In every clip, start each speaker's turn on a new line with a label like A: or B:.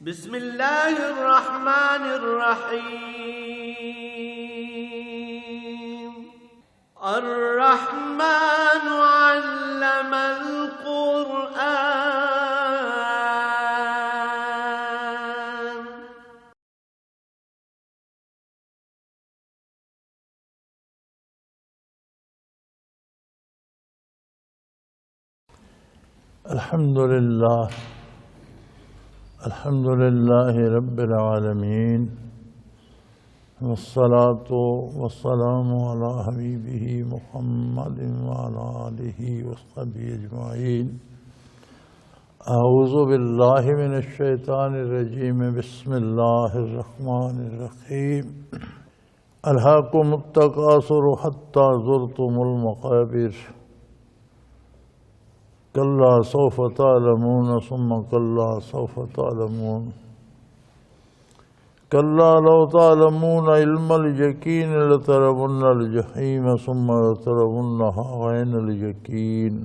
A: بسم الله الرحمن الرحيم الرحمن علم القرآن
B: الحمد لله رب العالمين، والصلاة والسلام على حبيبه محمد وعلى آله وصحبه أجمعين. أعوذ بالله من الشيطان الرجيم. بسم الله الرحمن الرحيم. ألهاكم التكاثر حتى زرتم المقابر، كلا سوف تعلمون ثم كلا سوف تعلمون، كلا لو تعلمون علم اليقين لترون الجحيم ثم لترونها عين اليقين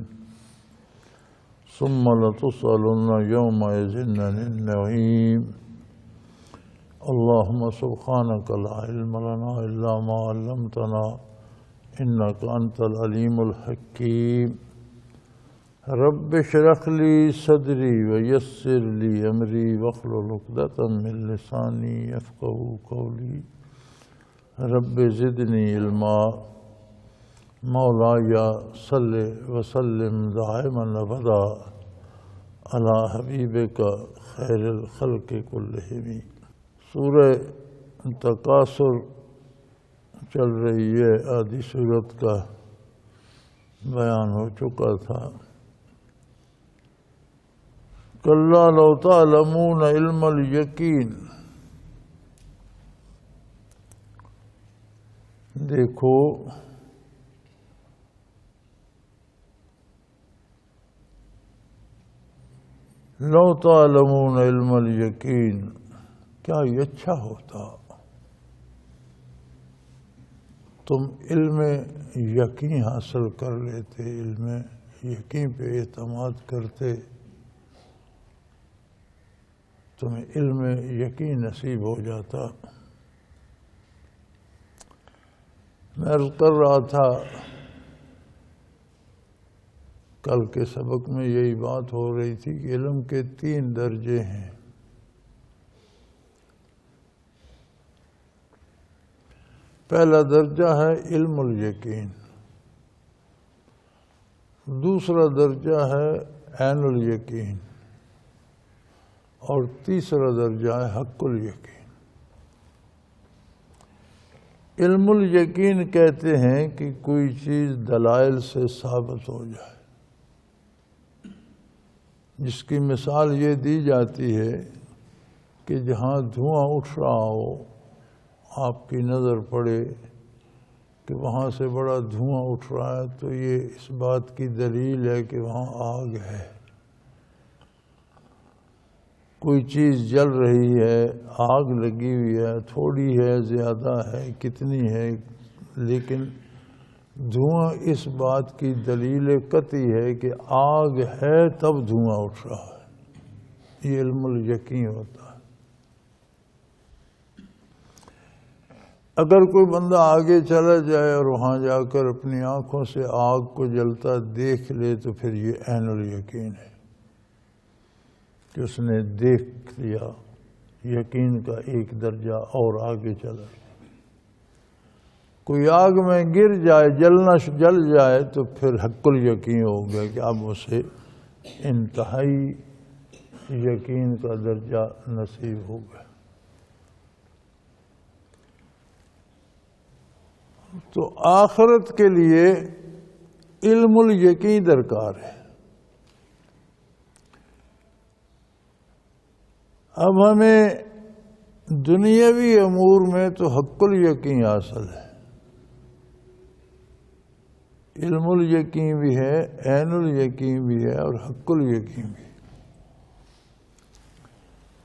B: ثم لتسألن يومئذ عن النعيم. اللهم سبحانك لا علم لنا إلا ما علمتنا إنك أنت العليم الحكيم. رب اشرح لي صدري ويسر لي أمري واحلل عقدة من لساني يفقهوا قولي. رب زدني علما. مولاي صل وسلم دائما أبدا على حبيبك خير الخلق كلهم. سورہ تکاثر چل رہی ہے، آدھی صورت کا بیان ہو چکا تھا. کلا لو تعلمون علم الیقین، دیکھو لو تعلمون علم الیقین، کیا یہ اچھا ہوتا تم علم یقین حاصل کر لیتے، علم یقین پہ اعتماد کرتے، تمہیں علم یقین نصیب ہو جاتا. میں عرض کر رہا تھا کل کے سبق میں، یہی بات ہو رہی تھی کہ علم کے 3 درجے ہیں. پہلا درجہ ہے علم الیقین، دوسرا درجہ ہے عین الیقین، اور تیسرا درجہ ہے حق الیقین. علم الیقین کہتے ہیں کہ کوئی چیز دلائل سے ثابت ہو جائے، جس کی مثال یہ دی جاتی ہے کہ جہاں دھواں اٹھ رہا ہو، آپ کی نظر پڑے کہ وہاں سے بڑا دھواں اٹھ رہا ہے، تو یہ اس بات کی دلیل ہے کہ وہاں آگ ہے. کوئی چیز جل رہی ہے، آگ لگی ہوئی ہے، تھوڑی ہے، زیادہ ہے، کتنی ہے، لیکن دھواں اس بات کی دلیل قطعی ہے کہ آگ ہے تب دھواں اٹھ رہا ہے. یہ علم الیقین ہوتا ہے. اگر کوئی بندہ آگے چلا جائے اور وہاں جا کر اپنی آنکھوں سے آگ کو جلتا دیکھ لے تو پھر یہ عین الیقین ہے کہ اس نے دیکھ لیا. یقین کا ایک درجہ اور آگے چلا. کوئی آگ میں گر جائے، جل جائے تو پھر حق الیقین ہو گیا کہ اب اسے انتہائی یقین کا درجہ نصیب ہو گیا. تو آخرت کے لیے علم الیقین درکار ہے. اب ہمیں دنیاوی امور میں تو حق الیقین حاصل ہے، علم الیقین بھی ہے، عین الیقین بھی ہے، اور حق الیقین بھی ہے.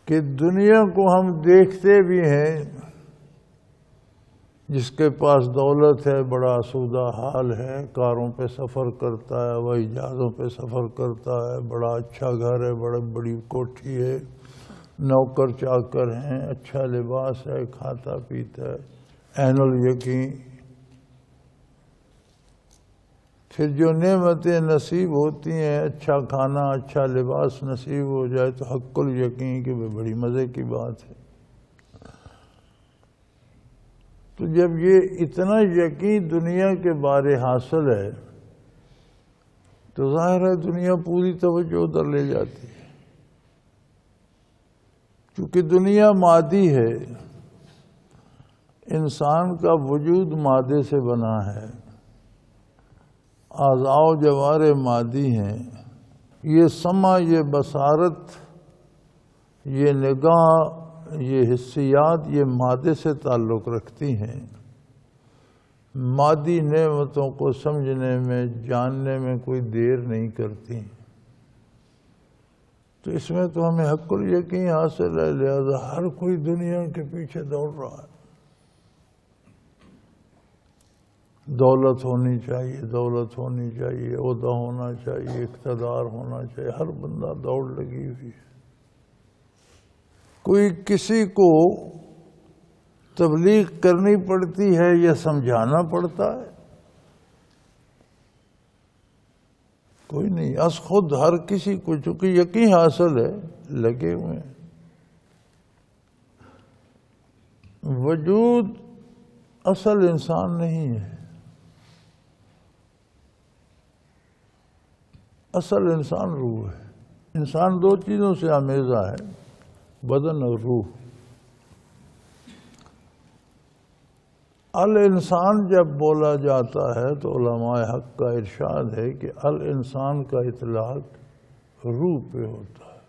B: کہ دنیا کو ہم دیکھتے بھی ہیں، جس کے پاس دولت ہے، بڑا آسودہ حال ہے، کاروں پہ سفر کرتا ہے، ہوائی جہازوں پہ سفر کرتا ہے، بڑا اچھا گھر ہے، بڑی کوٹھی ہے، نوکر چاکر ہیں، اچھا لباس ہے، کھاتا پیتا ہے، عین الیقین۔ پھر جو نعمتیں نصیب ہوتی ہیں، اچھا کھانا، اچھا لباس نصیب ہو جائے تو حق الیقین کی بڑی مزے کی بات ہے۔ تو جب یہ اتنا یقین دنیا کے بارے حاصل ہے تو ظاہر ہے دنیا پوری توجہ ادھر لے جاتی ہے، کیونکہ دنیا مادی ہے، انسان کا وجود مادے سے بنا ہے، اعضاء و جوارح مادی ہیں، یہ سمع، یہ بصارت، یہ نگاہ، یہ حسیات، یہ مادے سے تعلق رکھتی ہیں، مادی نعمتوں کو سمجھنے میں، جاننے میں کوئی دیر نہیں کرتی، تو اس میں تو ہمیں حق الیقین حاصل ہے، لہذا ہر کوئی دنیا کے پیچھے دوڑ رہا ہے۔ دولت ہونی چاہیے، دولت ہونی چاہیے، عہدہ ہونا چاہیے، اقتدار ہونا چاہیے، ہر بندہ دوڑ لگی ہوئی ہے۔ کوئی کسی کو تبلیغ کرنی پڑتی ہے یا سمجھانا پڑتا ہے؟ کوئی نہیں، از خود ہر کسی کو چونکہ یقین حاصل ہے لگے ہوئے ہیں۔ وجود اصل انسان نہیں ہے، اصل انسان روح ہے۔ انسان دو چیزوں سے آمیزہ ہے، بدن اور روح۔ الانسان جب بولا جاتا ہے تو علماء حق کا ارشاد ہے کہ الانسان کا اطلاق روح پہ ہوتا ہے۔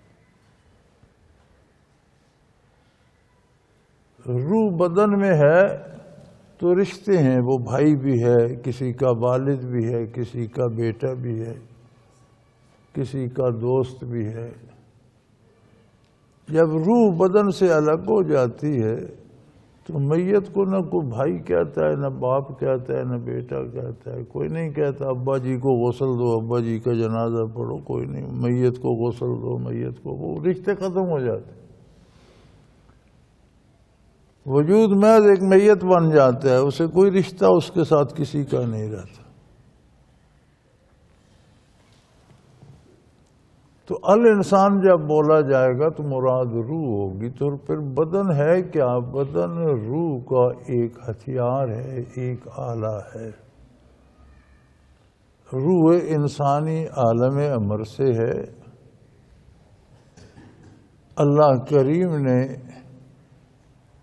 B: روح بدن میں ہے تو رشتے ہیں، وہ بھائی بھی ہے، کسی کا والد بھی ہے، کسی کا بیٹا بھی ہے، کسی کا دوست بھی ہے۔ جب روح بدن سے الگ ہو جاتی ہے تو میت کو نہ کوئی بھائی کہتا ہے، نہ باپ کہتا ہے، نہ بیٹا کہتا ہے، کوئی نہیں کہتا ابا جی کو غسل دو، ابا جی کا جنازہ پڑھو، کوئی نہیں، میت کو غسل دو، میت کو، وہ رشتے ختم ہو جاتے، وجود محض ایک میت بن جاتا ہے، اسے کوئی رشتہ اس کے ساتھ کسی کا نہیں رہتا۔ تو الانسان جب بولا جائے گا تو مراد روح ہوگی، تو پھر بدن ہے کیا؟ بدن روح کا ایک ہتھیار ہے، ایک آلہ ہے۔ روح انسانی عالم امر سے ہے، اللہ کریم نے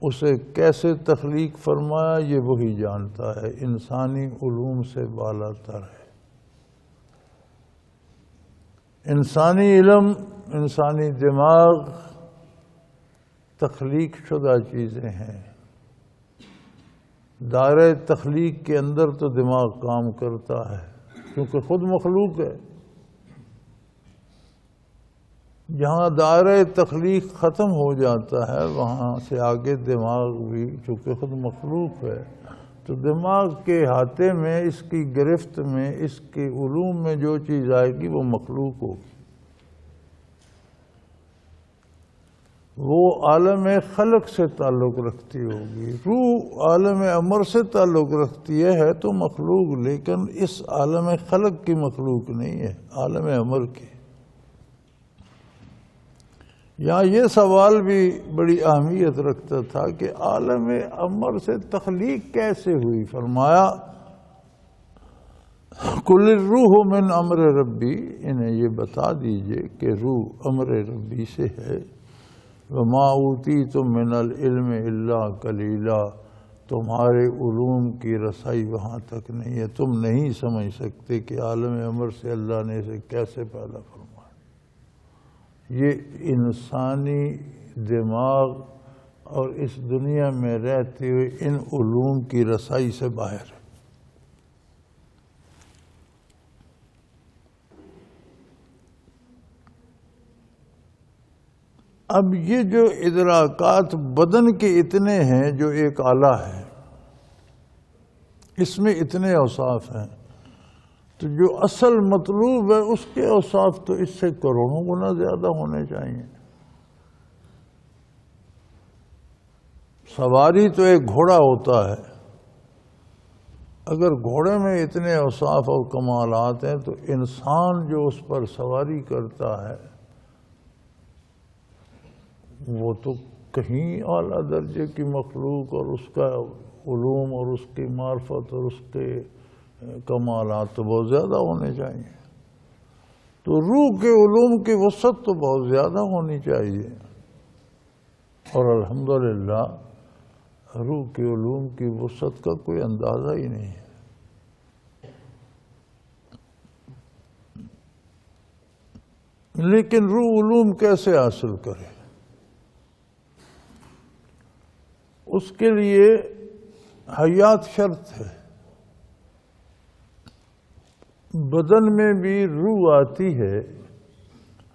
B: اسے کیسے تخلیق فرمایا یہ وہی جانتا ہے، انسانی علوم سے بالا تر ہے۔ انسانی علم، انسانی دماغ تخلیق شدہ چیزیں ہیں، دائرہ تخلیق کے اندر تو دماغ کام کرتا ہے کیونکہ خود مخلوق ہے۔ جہاں دائرہ تخلیق ختم ہو جاتا ہے وہاں سے آگے دماغ بھی چونکہ خود مخلوق ہے تو دماغ کے احاطے میں، اس کی گرفت میں، اس کے علوم میں جو چیز آئے گی وہ مخلوق ہوگی، وہ عالم خلق سے تعلق رکھتی ہوگی۔ روح عالم امر سے تعلق رکھتی ہے تو مخلوق، لیکن اس عالم خلق کی مخلوق نہیں ہے، عالم امر کی۔ یہاں یہ سوال بھی بڑی اہمیت رکھتا تھا کہ عالم امر سے تخلیق کیسے ہوئی؟ فرمایا کل الروح من امر ربی، انہیں یہ بتا دیجئے کہ روح امر ربی سے ہے۔ وما اوتیتم من العلم الا قلیلا، تمہارے علوم کی رسائی وہاں تک نہیں ہے، تم نہیں سمجھ سکتے کہ عالم امر سے اللہ نے اسے کیسے پیدا فرمایا۔ یہ انسانی دماغ اور اس دنیا میں رہتے ہوئے ان علوم کی رسائی سے باہر ہے۔ اب یہ جو ادراکات بدن کے اتنے ہیں جو ایک آلہ ہے، اس میں اتنے اوصاف ہیں، تو جو اصل مطلوب ہے اس کے اوصاف تو اس سے کروڑوں گنا زیادہ ہونے چاہیے۔ سواری تو ایک گھوڑا ہوتا ہے، اگر گھوڑے میں اتنے اوصاف اور کمالات ہیں تو انسان جو اس پر سواری کرتا ہے وہ تو کہیں اعلیٰ درجے کی مخلوق، اور اس کا علوم اور اس کی معرفت اور اس کے کمالات تو بہت زیادہ ہونے چاہیے۔ تو روح کے علوم کی وسعت تو بہت زیادہ ہونی چاہیے، اور الحمدللہ روح کے علوم کی وسعت کا کوئی اندازہ ہی نہیں ہے۔ لیکن روح علوم کیسے حاصل کرے؟ اس کے لیے حیات شرط ہے۔ بدن میں بھی روح آتی ہے،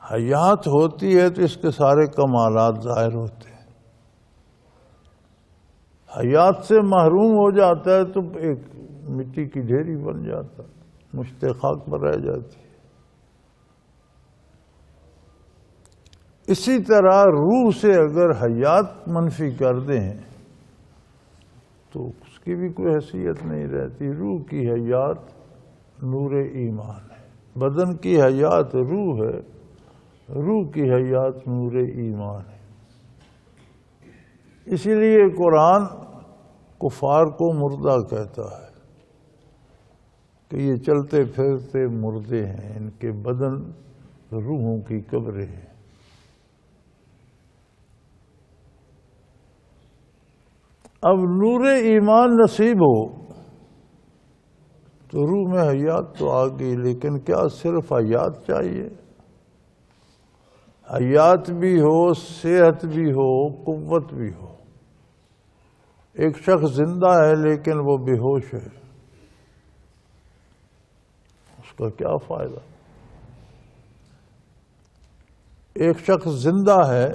B: حیات ہوتی ہے تو اس کے سارے کمالات ظاہر ہوتے ہیں۔ حیات سے محروم ہو جاتا ہے تو ایک مٹی کی ڈھیری بن جاتا ہے، مشت خاک پر رہ جاتی ہے۔ اسی طرح روح سے اگر حیات منفی کر دیں تو اس کی بھی کوئی حیثیت نہیں رہتی۔ روح کی حیات نور ایمان ہے، بدن کی حیات روح ہے، روح کی حیات نور ایمان ہے۔ اسی لیے قرآن کفار کو مردہ کہتا ہے کہ یہ چلتے پھرتے مردے ہیں، ان کے بدن روحوں کی قبریں ہیں۔ اب نور ایمان نصیب ہو تو روح میں حیات تو آ گئی، لیکن کیا صرف حیات چاہیے؟ حیات بھی ہو، صحت بھی ہو، قوت بھی ہو۔ ایک شخص زندہ ہے لیکن وہ بے ہوش ہے، اس کا کیا فائدہ؟ ایک شخص زندہ ہے،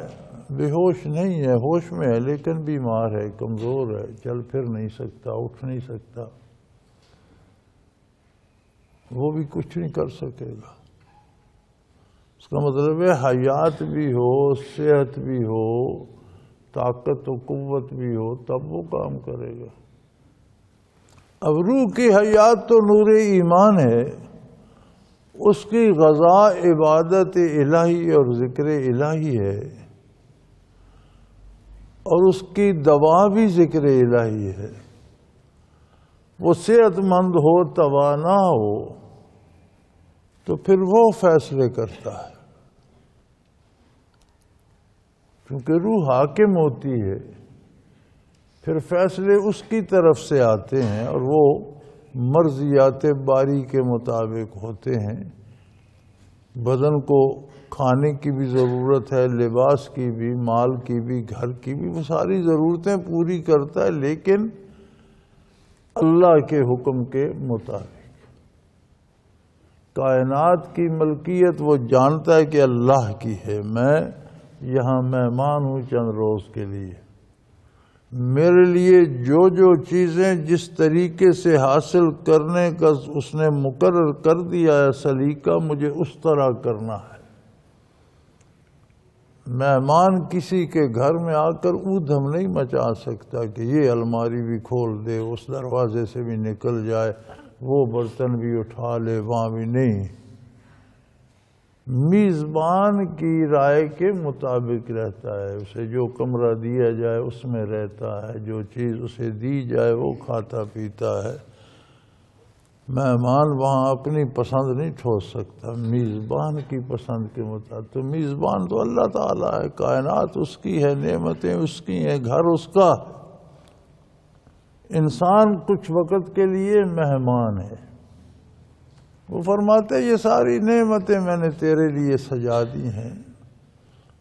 B: بے ہوش نہیں ہے، ہوش میں ہے لیکن بیمار ہے، کمزور ہے، چل پھر نہیں سکتا، اٹھ نہیں سکتا، وہ بھی کچھ نہیں کر سکے گا۔ اس کا مطلب ہے حیات بھی ہو، صحت بھی ہو، طاقت و قوت بھی ہو، تب وہ کام کرے گا۔ اب روح کی حیات تو نور ایمان ہے، اس کی غذا عبادت الہی اور ذکر الہی ہے، اور اس کی دوا بھی ذکر الہی ہے۔ وہ صحت مند ہو، توانا ہو، تو پھر وہ فیصلے کرتا ہے، کیونکہ روح حاکم ہوتی ہے، پھر فیصلے اس کی طرف سے آتے ہیں اور وہ مرضیات باری کے مطابق ہوتے ہیں۔ بدن کو کھانے کی بھی ضرورت ہے، لباس کی بھی، مال کی بھی، گھر کی بھی، وہ ساری ضرورتیں پوری کرتا ہے، لیکن اللہ کے حکم کے مطابق۔ کائنات کی ملکیت وہ جانتا ہے کہ اللہ کی ہے، میں یہاں مہمان ہوں چند روز کے لیے، میرے لیے جو جو چیزیں جس طریقے سے حاصل کرنے کا اس نے مقرر کر دیا ہے سلیقہ، مجھے اس طرح کرنا ہے۔ مہمان کسی کے گھر میں آ کر اودھم نہیں مچا سکتا کہ یہ الماری بھی کھول دے، اس دروازے سے بھی نکل جائے، وہ برتن بھی اٹھا لے، وہاں بھی نہیں۔ میزبان کی رائے کے مطابق رہتا ہے، اسے جو کمرہ دیا جائے اس میں رہتا ہے، جو چیز اسے دی جائے وہ کھاتا پیتا ہے۔ مہمان وہاں اپنی پسند نہیں ٹھوس سکتا، میزبان کی پسند کے مطابق۔ تو میزبان تو اللہ تعالیٰ ہے، کائنات اس کی ہے، نعمتیں اس کی ہیں، گھر اس کا۔ انسان کچھ وقت کے لیے مہمان ہے۔ وہ فرماتے یہ ساری نعمتیں میں نے تیرے لیے سجا دی ہیں۔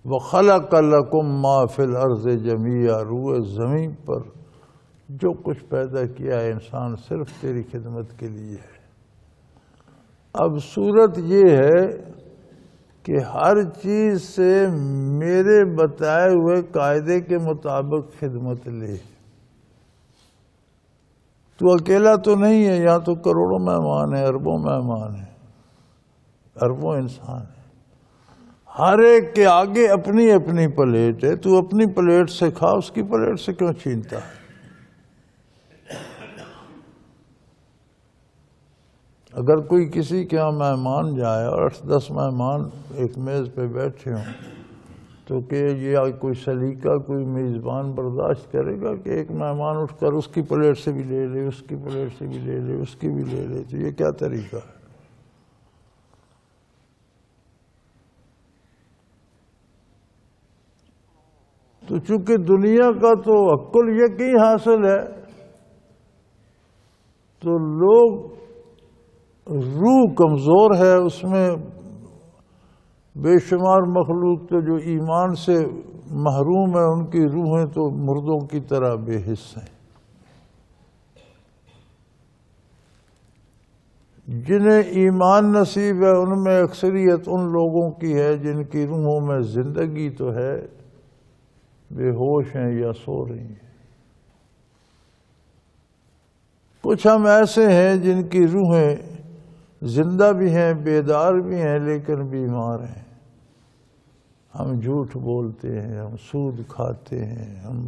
B: وَخَلَقَ لَكُم مَّا فِي الْأَرْضِ جَمِيعًا، روئے زمین پر جو کچھ پیدا کیا ہے انسان صرف تیری خدمت کے لیے ہے۔ اب صورت یہ ہے کہ ہر چیز سے میرے بتائے ہوئے قاعدے کے مطابق خدمت لے۔ تو اکیلا تو نہیں ہے، یہاں تو کروڑوں مہمان ہیں، اربوں مہمان ہیں، اربوں انسان ہیں۔ ہر ایک کے آگے اپنی اپنی پلیٹ ہے، تو اپنی پلیٹ سے کھا، اس کی پلیٹ سے کیوں چھینتا ہے؟ اگر کوئی کسی کے یہاں مہمان جائے اور 8-10 مہمان ایک میز پہ بیٹھے ہوں تو کہ یہ کوئی سلیقہ کوئی میزبان برداشت کرے گا کہ ایک مہمان اٹھ کر اس کی پلیٹ سے بھی لے لے، اس کی پلیٹ سے بھی لے لے، اس کی بھی لے لے؟ تو یہ کیا طریقہ ہے؟ تو چونکہ دنیا کا تو عقل یقین حاصل ہے، تو لوگ روح کمزور ہے، اس میں بے شمار مخلوق تو جو ایمان سے محروم ہے، ان کی روحیں تو مردوں کی طرح بے حس ہیں۔ جنہیں ایمان نصیب ہے ان میں اکثریت ان لوگوں کی ہے جن کی روحوں میں زندگی تو ہے، بے ہوش ہیں یا سو رہی ہیں۔ کچھ ہم ایسے ہیں جن کی روحیں زندہ بھی ہیں، بیدار بھی ہیں، لیکن بیمار ہیں۔ ہم جھوٹ بولتے ہیں، ہم سود کھاتے ہیں، ہم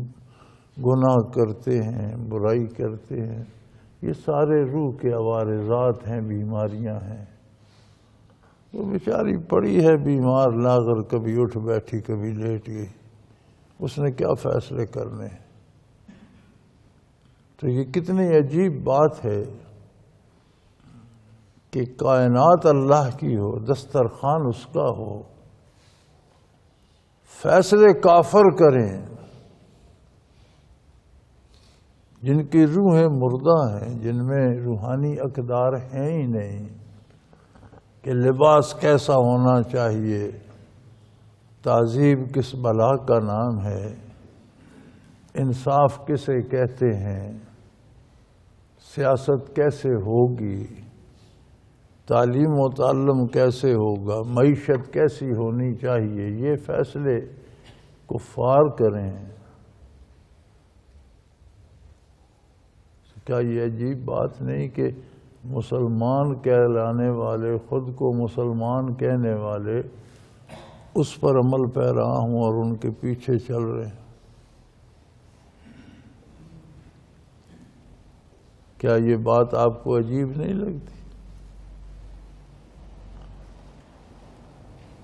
B: گناہ کرتے ہیں، برائی کرتے ہیں۔ یہ سارے روح کے عوارضات ہیں، بیماریاں ہیں۔ وہ بیچاری پڑی ہے بیمار لاغر، کبھی اٹھ بیٹھی کبھی لیٹ گئی، اس نے کیا فیصلے کرنے ہیں؟ تو یہ کتنی عجیب بات ہے کہ کائنات اللہ کی ہو، دسترخوان اس کا ہو، فیصلے کافر کریں جن کی روحیں مردہ ہیں، جن میں روحانی اقدار ہیں ہی نہیں کہ لباس کیسا ہونا چاہیے، تہذیب کس بلا کا نام ہے، انصاف کسے کہتے ہیں، سیاست کیسے ہوگی، تعلیم و تعلم کیسے ہوگا، معیشت کیسی ہونی چاہیے، یہ فیصلے کفار کریں۔ کیا یہ عجیب بات نہیں کہ مسلمان کہلانے والے، خود کو مسلمان کہنے والے، اس پر عمل پیرا ہوں اور ان کے پیچھے چل رہے ہیں؟ کیا یہ بات آپ کو عجیب نہیں لگتی؟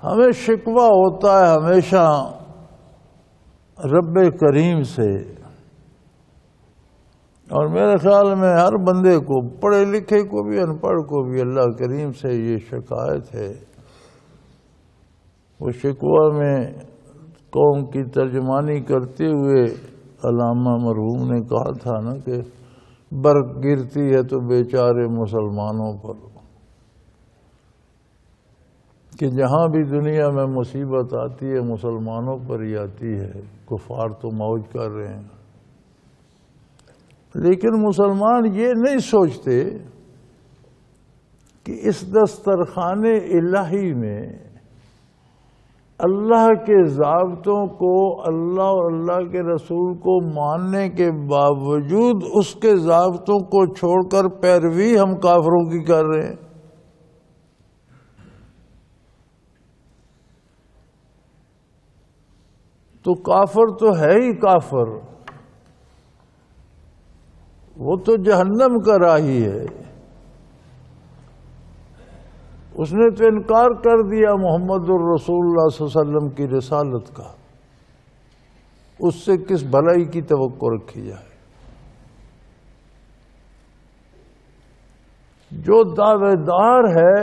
B: ہمیں شکوہ ہوتا ہے ہمیشہ رب کریم سے، اور میرے خیال میں ہر بندے کو، پڑھے لکھے کو بھی ان پڑھ کو بھی، اللہ کریم سے یہ شکایت ہے۔ وہ شکوہ میں قوم کی ترجمانی کرتے ہوئے علامہ مرحوم نے کہا تھا نا کہ برق گرتی ہے تو بیچارے مسلمانوں پر، کہ جہاں بھی دنیا میں مصیبت آتی ہے مسلمانوں پر ہی آتی ہے، کفار تو موج کر رہے ہیں۔ لیکن مسلمان یہ نہیں سوچتے کہ اس دسترخوان الہی میں اللہ کے ضابطوں کو، اللہ اور اللہ کے رسول کو ماننے کے باوجود اس کے ضابطوں کو چھوڑ کر پیروی ہم کافروں کی کر رہے ہیں۔ تو کافر تو ہے ہی کافر، وہ تو جہنم کا راہی ہے۔ اس نے تو انکار کر دیا محمد الرسول اللہ صلی اللہ علیہ وسلم کی رسالت کا، اس سے کس بھلائی کی توقع رکھی جائے؟ جو دعوے دار ہے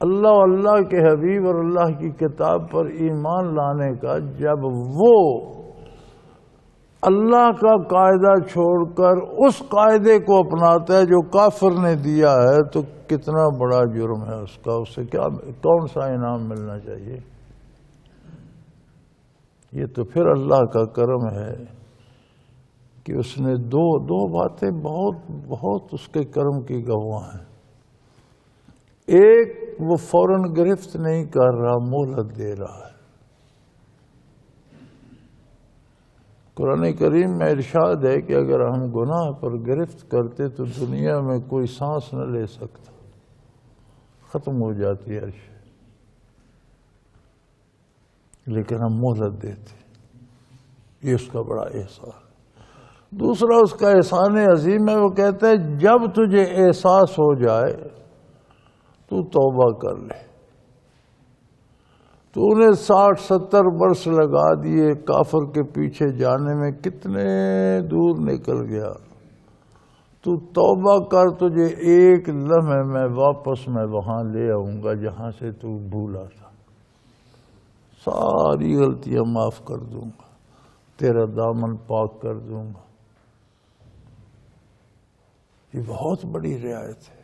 B: اللہ اللہ کے حبیب اور اللہ کی کتاب پر ایمان لانے کا، جب وہ اللہ کا قاعدہ چھوڑ کر اس قاعدے کو اپناتا ہے جو کافر نے دیا ہے، تو کتنا بڑا جرم ہے اس کا، اسے کیا، کون سا انعام ملنا چاہیے؟ یہ تو پھر اللہ کا کرم ہے کہ اس نے دو باتیں بہت اس کے کرم کی گواہ ہیں۔ ایک، وہ فوراً گرفت نہیں کر رہا، مہلت دے رہا ہے۔ قرآن کریم میں ارشاد ہے کہ اگر ہم گناہ پر گرفت کرتے تو دنیا میں کوئی سانس نہ لے سکتا، ختم ہو جاتی ہے عرش۔ لیکن ہم مہلت دیتے، یہ اس کا بڑا احسان ہے۔ دوسرا اس کا احسان عظیم ہے، وہ کہتا ہے جب تجھے احساس ہو جائے تو توبہ کر لے۔ تو انہیں 60-70 برس لگا دیے کافر کے پیچھے جانے میں، کتنے دور نکل گیا، تو توبہ کر، تجھے ایک لمحے میں واپس میں وہاں لے آؤں گا جہاں سے تو بھولا تھا، ساری غلطیاں معاف کر دوں گا، تیرا دامن پاک کر دوں گا۔ یہ بہت بڑی رعایت ہے،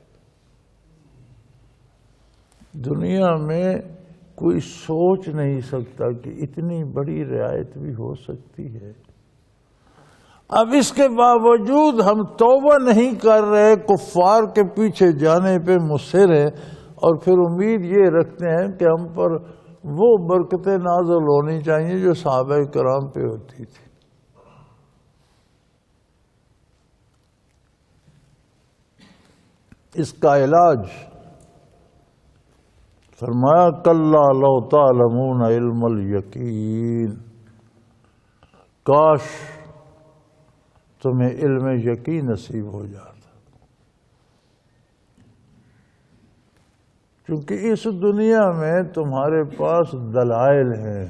B: دنیا میں کوئی سوچ نہیں سکتا کہ اتنی بڑی رعایت بھی ہو سکتی ہے۔ اب اس کے باوجود ہم توبہ نہیں کر رہے، کفار کے پیچھے جانے پہ مصر ہیں، اور پھر امید یہ رکھتے ہیں کہ ہم پر وہ برکتیں نازل ہونی چاہیے جو صحابہ کرام پہ ہوتی تھی۔ اس کا علاج فرمایا کلا لو تعلمون علم الیقین، کاش تمہیں علم یقین نصیب ہو جاتا، کیونکہ اس دنیا میں تمہارے پاس دلائل ہیں،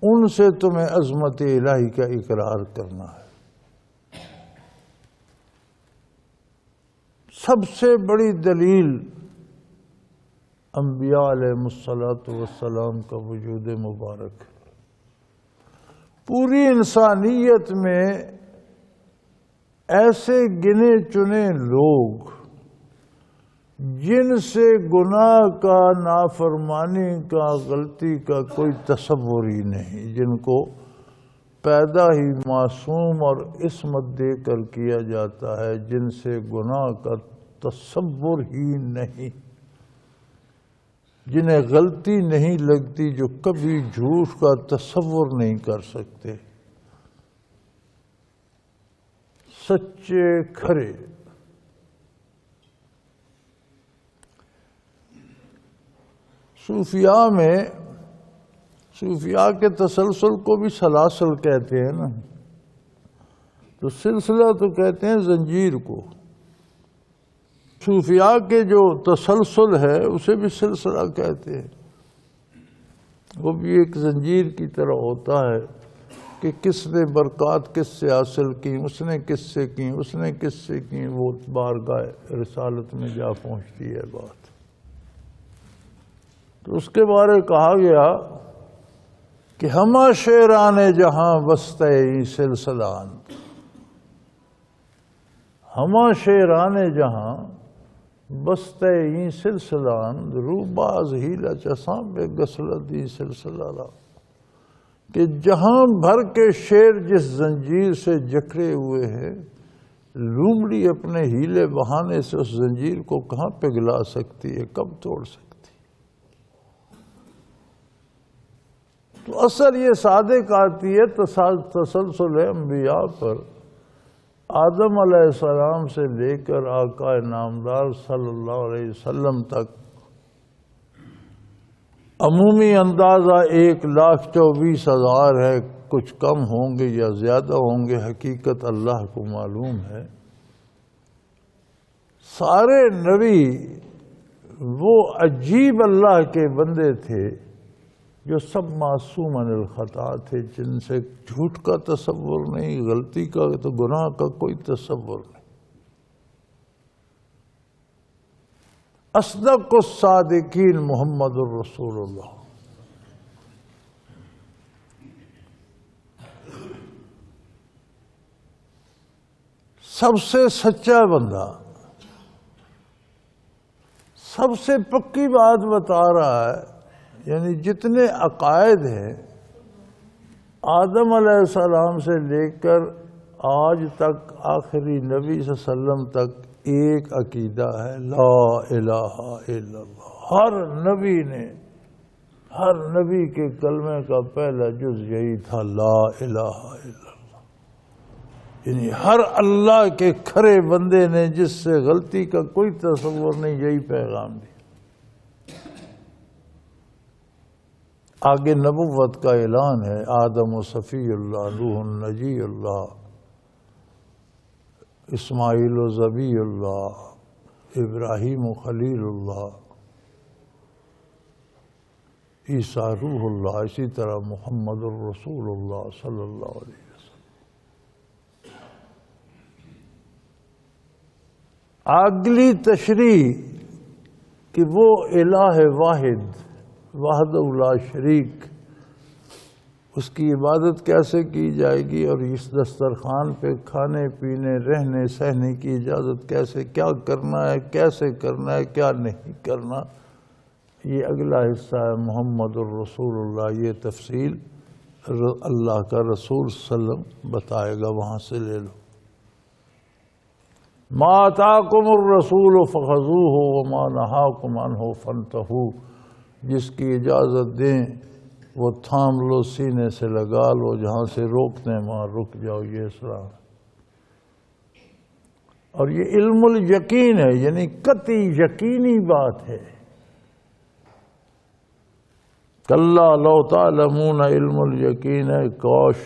B: ان سے تمہیں عظمت الہی کا اقرار کرنا ہے۔ سب سے بڑی دلیل انبیاء علیہ الصلوۃ والسلام کا وجود مبارک ہے۔ پوری انسانیت میں ایسے گنے چنے لوگ جن سے گناہ کا، نافرمانی کا، غلطی کا کوئی تصور ہی نہیں، جن کو پیدا ہی معصوم اور عصمت دے کر کیا جاتا ہے، جن سے گناہ کا تصور ہی نہیں، جنہیں غلطی نہیں لگتی، جو کبھی جھوٹ کا تصور نہیں کر سکتے، سچے کھرے۔ صوفیاء کے تسلسل کو بھی سلاسل کہتے ہیں نا، تو سلسلہ تو کہتے ہیں زنجیر کو، صوفیاء کے جو تسلسل ہے اسے بھی سلسلہ کہتے ہیں۔ وہ بھی ایک زنجیر کی طرح ہوتا ہے کہ کس نے برکات کس سے حاصل کی، اس نے کس سے کی، اس نے کس سے کی، وہ بارگاہ رسالت میں جا پہنچتی ہے بات۔ تو اس کے بارے کہا گیا کہ ہمہ شیران جہاں بستہ سلسلان، ہمہ شیران جہاں بستہ سلسلان، روباز ہیلا چساں بے گسلتی سلسلہ لا، کہ جہاں بھر کے شیر جس زنجیر سے جکڑے ہوئے ہیں، لومڑی اپنے ہیلے بہانے سے اس زنجیر کو کہاں پگھلا سکتی ہے، کب توڑ سکتی؟ تو اصل یہ صادق آتی ہے تسلسل انبیاء پر، آدم علیہ السلام سے لے کر آقا نامدار صلی اللہ علیہ وسلم تک عمومی اندازہ 1,24,000 ہے، کچھ کم ہوں گے یا زیادہ ہوں گے، حقیقت اللہ کو معلوم ہے۔ سارے نبی وہ عجیب اللہ کے بندے تھے جو سب معصوم عن الخطا تھے، جن سے جھوٹ کا تصور نہیں، غلطی کا تو گناہ کا کوئی تصور نہیں۔ اصدق الصادقین محمد الرسول اللہ۔ سب سے سچا بندہ، سب سے پکی بات بتا رہا ہے، یعنی جتنے عقائد ہیں آدم علیہ السلام سے لے کر آج تک آخری نبی صلی اللہ علیہ وسلم تک ایک عقیدہ ہے، لا الہ الا اللہ۔ ہر نبی کے کلمے کا پہلا جز یہی تھا، لا الہ الا اللہ۔ یعنی ہر اللہ کے کھرے بندے نے جس سے غلطی کا کوئی تصور نہیں، یہی پیغام دیا۔ آگے نبوت کا اعلان ہے، آدم و صفی اللہ، نوح النجی اللہ، اسماعیل و ذبی اللہ، ابراہیم و خلیل اللہ، عیسیٰ روح اللہ، اسی طرح محمد الرسول اللہ صلی اللہ علیہ وسلم۔ اگلی تشریح کہ وہ الہ واحد وحدہ لا شریک، اس کی عبادت کیسے کی جائے گی، اور اس دسترخوان پہ کھانے پینے رہنے سہنے کی اجازت کیسے، کیا کرنا ہے، کیسے کرنا ہے، کیا نہیں کرنا، یہ اگلا حصہ ہے محمد الرسول اللہ۔ یہ تفصیل اللہ کا رسول صلی اللہ علیہ وسلم بتائے گا، وہاں سے لے لو۔ ما آتاکم الرسول فخذوہ وما نہاکم عنہ فانتہوا، جس کی اجازت دیں وہ تھام لو، سینے سے لگا لو، جہاں سے روکتے ہیں وہاں رک جاؤ، یہ اسلام۔ اور یہ علم الیقین ہے، یعنی قطعی یقینی بات ہے۔ کلا لو تعلمون علم الیقین ہے، کاش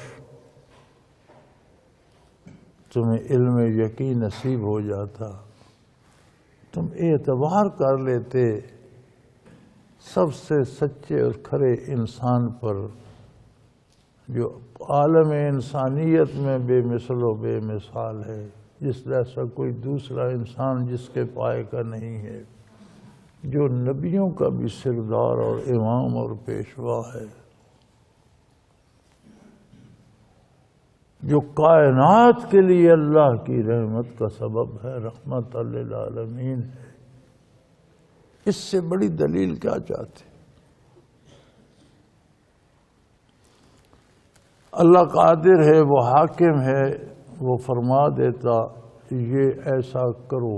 B: تمہیں علم یقین نصیب ہو جاتا، تم اعتبار کر لیتے سب سے سچے اور کھرے انسان پر، جو عالم انسانیت میں بے مثل و بے مثال ہے، جس جیسا کوئی دوسرا انسان جس کے پائے کا نہیں ہے، جو نبیوں کا بھی سردار اور امام اور پیشوا ہے، جو کائنات کے لیے اللہ کی رحمت کا سبب ہے، رحمت للعالمین ہے۔ اس سے بڑی دلیل کیا چاہتے؟ اللہ قادر ہے، وہ حاکم ہے، وہ فرما دیتا یہ ایسا کرو۔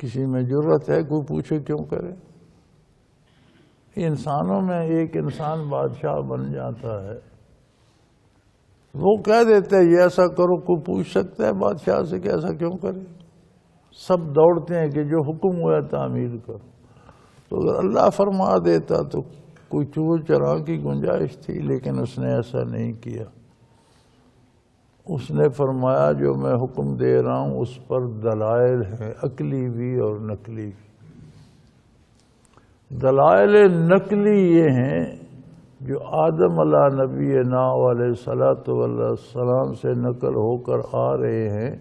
B: کسی میں جرت ہے کوئی پوچھے کیوں کرے؟ انسانوں میں ایک انسان بادشاہ بن جاتا ہے، وہ کہہ دیتا ہے یہ ایسا کرو، کوئی پوچھ سکتا ہے بادشاہ سے کہ ایسا کیوں کرے؟ سب دوڑتے ہیں کہ جو حکم ہوا تعمیل کرو۔ تو اگر اللہ فرما دیتا تو کوئی چور چراغ کی گنجائش تھی، لیکن اس نے ایسا نہیں کیا۔ اس نے فرمایا جو میں حکم دے رہا ہوں اس پر دلائل ہیں، عقلی بھی اور نقلی بھی۔ دلائل نقلی یہ ہیں جو آدم علیہ نبینا علیہ الصلوۃ والسلام سے نقل ہو کر آ رہے ہیں،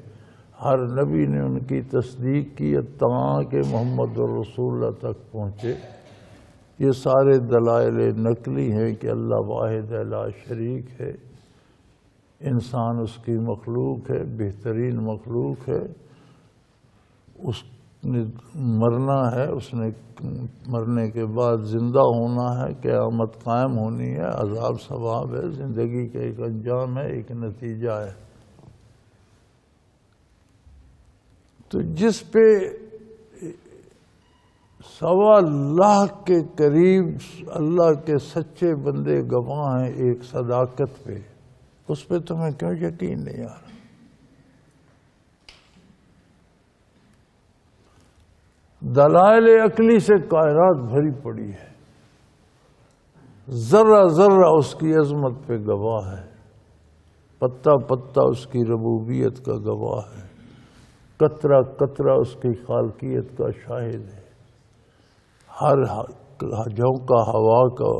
B: ہر نبی نے ان کی تصدیق کی تاں کہ محمد الرسول اللہ تک پہنچے۔ یہ سارے دلائل نقلی ہیں کہ اللہ واحد لا شریک ہے، انسان اس کی مخلوق ہے، بہترین مخلوق ہے، اس نے مرنا ہے، اس نے مرنے کے بعد زندہ ہونا ہے، قیامت قائم ہونی ہے، عذاب ثواب ہے، زندگی کا ایک انجام ہے، ایک نتیجہ ہے۔ تو جس پہ 1.25 کے قریب اللہ کے سچے بندے گواہ ہیں ایک صداقت پہ، اس پہ تمہیں کیوں یقین نہیں آ رہا؟ دلائل عقلی سے کائنات بھری پڑی ہے، ذرہ ذرہ اس کی عظمت پہ گواہ ہے، پتا پتا اس کی ربوبیت کا گواہ ہے، قطرہ قطرہ اس کی خالقیت کا شاہد ہے، ہر جھونکا ہوا کا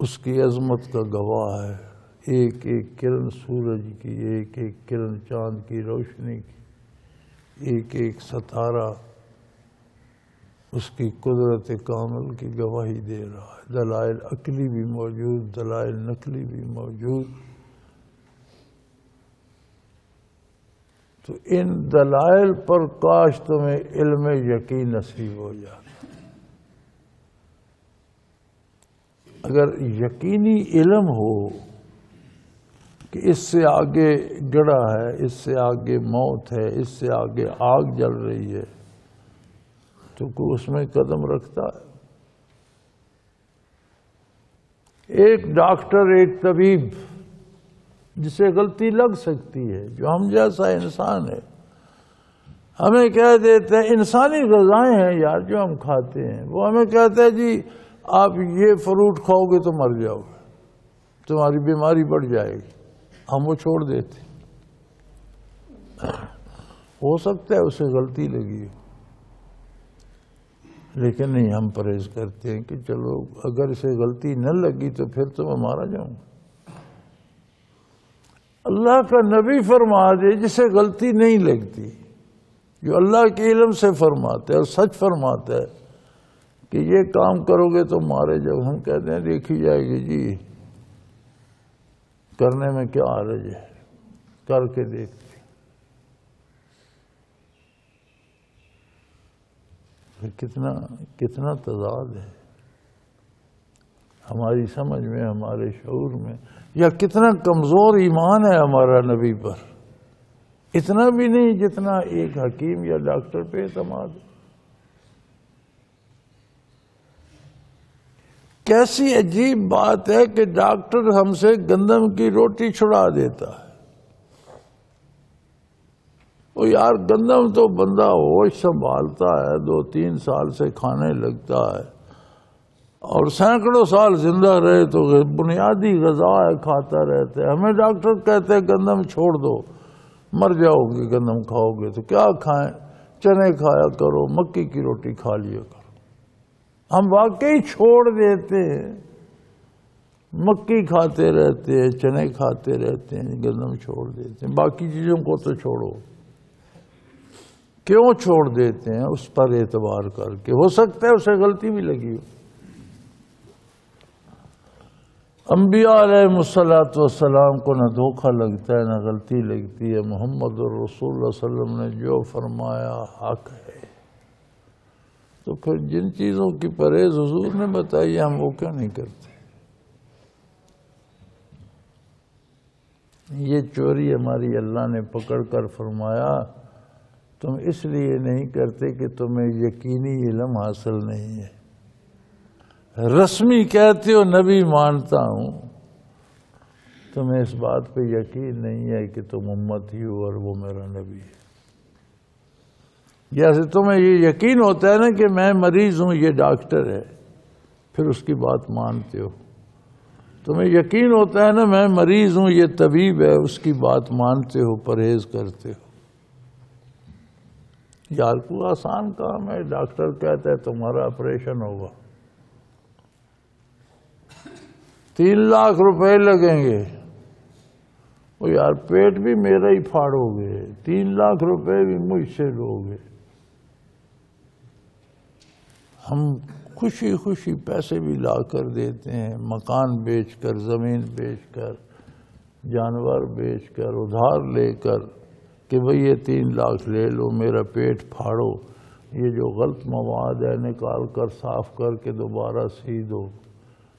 B: اس کی عظمت کا گواہ ہے، ایک ایک کرن سورج کی، ایک ایک کرن چاند کی روشنی کی، ایک ایک ستارہ اس کی قدرت کامل کی گواہی دے رہا ہے۔ دلائل عقلی بھی موجود، دلائل نقلی بھی موجود۔ تو ان دلائل پر کاش تمہیں علم یقین نصیب ہو جاتا۔ اگر یقینی علم ہو کہ اس سے آگے گڑھا ہے، اس سے آگے موت ہے، اس سے آگے آگ جل رہی ہے، تو کوئی اس میں قدم رکھتا ہے؟ ایک ڈاکٹر، ایک طبیب جسے غلطی لگ سکتی ہے، جو ہم جیسا انسان ہے، ہمیں کہہ دیتے ہیں انسانی غذائیں ہیں یار جو ہم کھاتے ہیں، وہ ہمیں کہتا ہے جی آپ یہ فروٹ کھاؤ گے تو مر جاؤ گے، تمہاری بیماری بڑھ جائے گی، ہم وہ چھوڑ دیتے۔ ہو سکتا ہے اسے غلطی لگی ہو، لیکن نہیں، ہم پرہیز کرتے ہیں کہ چلو اگر اسے غلطی نہ لگی تو پھر تو میں مارا جاؤں گا۔ اللہ کا نبی فرما دے جسے غلطی نہیں لگتی، جو اللہ کے علم سے فرماتا ہے اور سچ فرماتا ہے کہ یہ کام کرو گے تو مارے جاؤ، ہم کہتے ہیں دیکھی جائے گی جی، کرنے میں کیا حرج ہے، کر کے دیکھتے۔ کتنا تضاد ہے ہماری سمجھ میں، ہمارے شعور میں، یا کتنا کمزور ایمان ہے ہمارا نبی پر، اتنا بھی نہیں جتنا ایک حکیم یا ڈاکٹر پہ اعتماد۔ کیسی عجیب بات ہے کہ ڈاکٹر ہم سے گندم کی روٹی چھڑا دیتا ہے۔ وہ یار گندم تو بندہ ہوش سنبھالتا ہے، 2-3 سال سے کھانے لگتا ہے، اور سینکڑوں سال زندہ رہے تو بنیادی غذا ہے، کھاتا رہتا ہے۔ ہمیں ڈاکٹر کہتے ہیں گندم چھوڑ دو، مر جاؤ گے گندم کھاؤ گے تو کیا کھائیں، چنے کھایا کرو، مکی کی روٹی کھا لیا کرو۔ ہم واقعی چھوڑ دیتے ہیں، مکی کھاتے رہتے ہیں، چنے کھاتے رہتے ہیں، گندم چھوڑ دیتے ہیں، باقی چیزوں کو تو چھوڑو۔ کیوں چھوڑ دیتے ہیں؟ اس پر اعتبار کر کے، ہو سکتا ہے اسے غلطی بھی لگی ہو۔ انبیاء علیہ السلام کو نہ دھوکہ لگتا ہے نہ غلطی لگتی ہے۔ محمد الرسول اللہ صلی اللہ علیہ وسلم نے جو فرمایا حق ہے، تو پھر جن چیزوں کی پرہیز حضور نے بتائی ہم وہ کیوں نہیں کرتے؟ یہ چوری ہماری اللہ نے پکڑ کر فرمایا تم اس لیے نہیں کرتے کہ تمہیں یقینی علم حاصل نہیں ہے۔ رسمی کہتے ہو نبی مانتا ہوں، تمہیں اس بات پہ یقین نہیں ہے کہ تم امتی ہو اور وہ میرا نبی ہے۔ جیسے تمہیں یہ یقین ہوتا ہے نا کہ میں مریض ہوں، یہ ڈاکٹر ہے، پھر اس کی بات مانتے ہو۔ تمہیں یقین ہوتا ہے نا میں مریض ہوں، یہ طبیب ہے، اس کی بات مانتے ہو، پرہیز کرتے ہو۔ یار کو آسان کام ہے، ڈاکٹر کہتا ہے تمہارا آپریشن ہوگا، 3 لاکھ روپے لگیں گے، وہ یار پیٹ بھی میرا ہی پھاڑو گے، 3 لاکھ روپے بھی مجھ سے لو گے۔ ہم خوشی خوشی پیسے بھی لا کر دیتے ہیں، مکان بیچ کر، زمین بیچ کر، جانور بیچ کر، ادھار لے کر، کہ بھئی یہ 3 لاکھ لے لو، میرا پیٹ پھاڑو، یہ جو غلط مواد ہے نکال کر صاف کر کے دوبارہ سی دو۔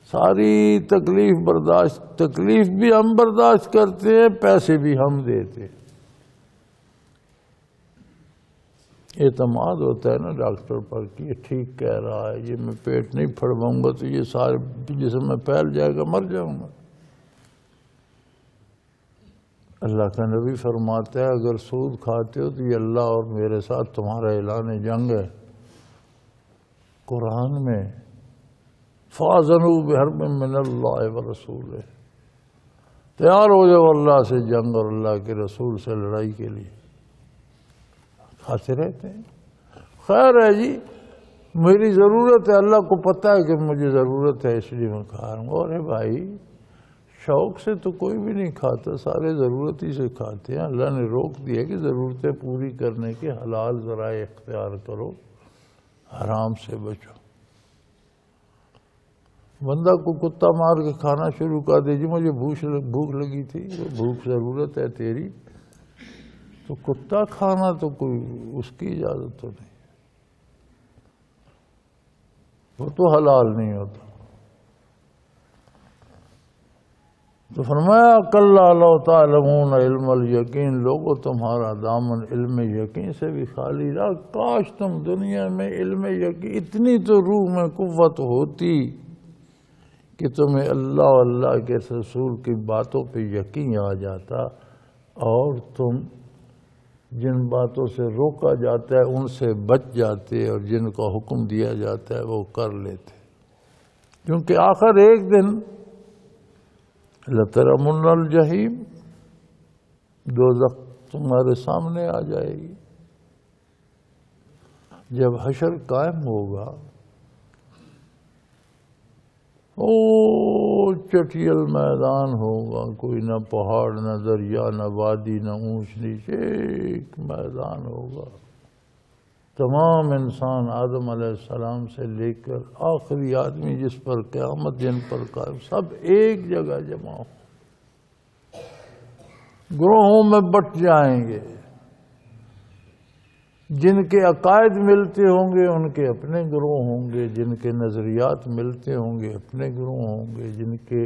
B: ساری تکلیف بھی ہم برداشت کرتے ہیں، پیسے بھی ہم دیتے ہیں۔ اعتماد ہوتا ہے نا ڈاکٹر پر کہ یہ ٹھیک کہہ رہا ہے، یہ میں پیٹ نہیں پھڑواؤں گا تو یہ سارے جسم میں پھیل جائے گا، مر جاؤں گا۔ اللہ کا نبی فرماتا ہے اگر سود کھاتے ہو تو یہ اللہ اور میرے ساتھ تمہارا اعلان جنگ ہے۔ قرآن میں فَأَذَنُوا بِحَرْبٍ مِّنَ اللَّهِ وَرَسُولِهِ، تیار ہو جاؤ اللہ سے جنگ اور اللہ کے رسول سے لڑائی کے لیے۔ کھاتے رہتے ہیں، خیر ہے جی، میری ضرورت ہے، اللہ کو پتہ ہے کہ مجھے ضرورت ہے اس لیے میں کھا رہا ہوں۔ اور بھائی شوق سے تو کوئی بھی نہیں کھاتا، سارے ضرورت ہی سے کھاتے ہیں۔ اللہ نے روک دیا کہ ضرورتیں پوری کرنے کے حلال ذرائع اختیار کرو، حرام سے بچو۔ بندہ کو کتا مار کے کھانا شروع کر دے، جی مجھے بھوک لگی تھی، وہ بھوک ضرورت ہے تیری، تو کتا کھانا تو کوئی اس کی اجازت تو نہیں، وہ تو حلال نہیں ہوتا۔ تو فرمایا کلا لو تعلمون علم الیقین، لوگو تمہارا دامن علم یقین سے بھی خالی رہا، کاش تم دنیا میں علم یقین، اتنی تو روح میں قوت ہوتی کہ تمہیں اللہ و اللہ کے رسول کی باتوں پہ یقین آ جاتا اور تم جن باتوں سے روکا جاتا ہے ان سے بچ جاتے، اور جن کا حکم دیا جاتا ہے وہ کر لیتے، کیونکہ آخر ایک دن لَتَرَوُنَّ الْجَحِيمَ، دوزخ تمہارے سامنے آ جائے گی۔ جب حشر قائم ہوگا، چٹیل میدان ہوگا، کوئی نہ پہاڑ نہ دریا نہ وادی نہ اونچ نیچے، ایک میدان ہوگا، تمام انسان آدم علیہ السلام سے لے کر آخری آدمی جس پر قیامت جن پر قائم، سب ایک جگہ جمع ہوں، گروہوں میں بٹ جائیں گے، جن کے عقائد ملتے ہوں گے ان کے اپنے گروہ ہوں گے، جن کے نظریات ملتے ہوں گے اپنے گروہ ہوں گے، جن کے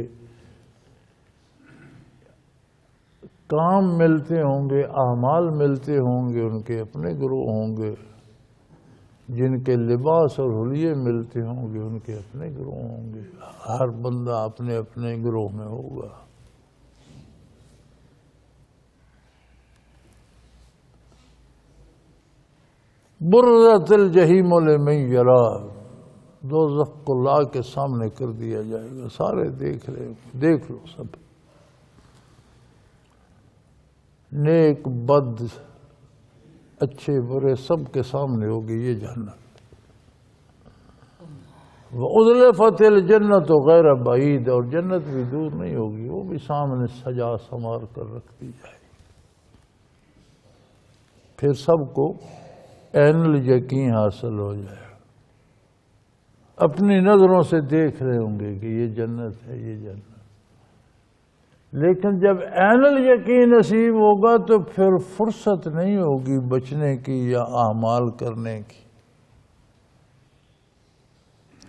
B: کام ملتے ہوں گے، اعمال ملتے ہوں گے ان کے اپنے گروہ ہوں گے، جن کے لباس اور حلیے ملتے ہوں گے ان کے اپنے گروہ ہوں گے، ہر بندہ اپنے اپنے گروہ میں ہوگا۔ برزت الجحیم لمن یرا، دوزخ کو لا کے سامنے کر دیا جائے گا، سارے دیکھ رہے ہوں، دیکھ لو سب، نیک بد اچھے برے سب کے سامنے ہوگی یہ جہنم۔ وَأُزْلِفَتِ الْجَنَّةُ غَيْرَ بَعِيدٍ، اور جنت بھی دور نہیں ہوگی، وہ بھی سامنے سجا سنوار کر رکھ دی جائے گی۔ پھر سب کو عین الیقین حاصل ہو جائے گا، اپنی نظروں سے دیکھ رہے ہوں گے کہ یہ جنت ہے، یہ جنت۔ لیکن جب عین الیقین نصیب ہوگا تو پھر فرصت نہیں ہوگی بچنے کی یا اعمال کرنے کی۔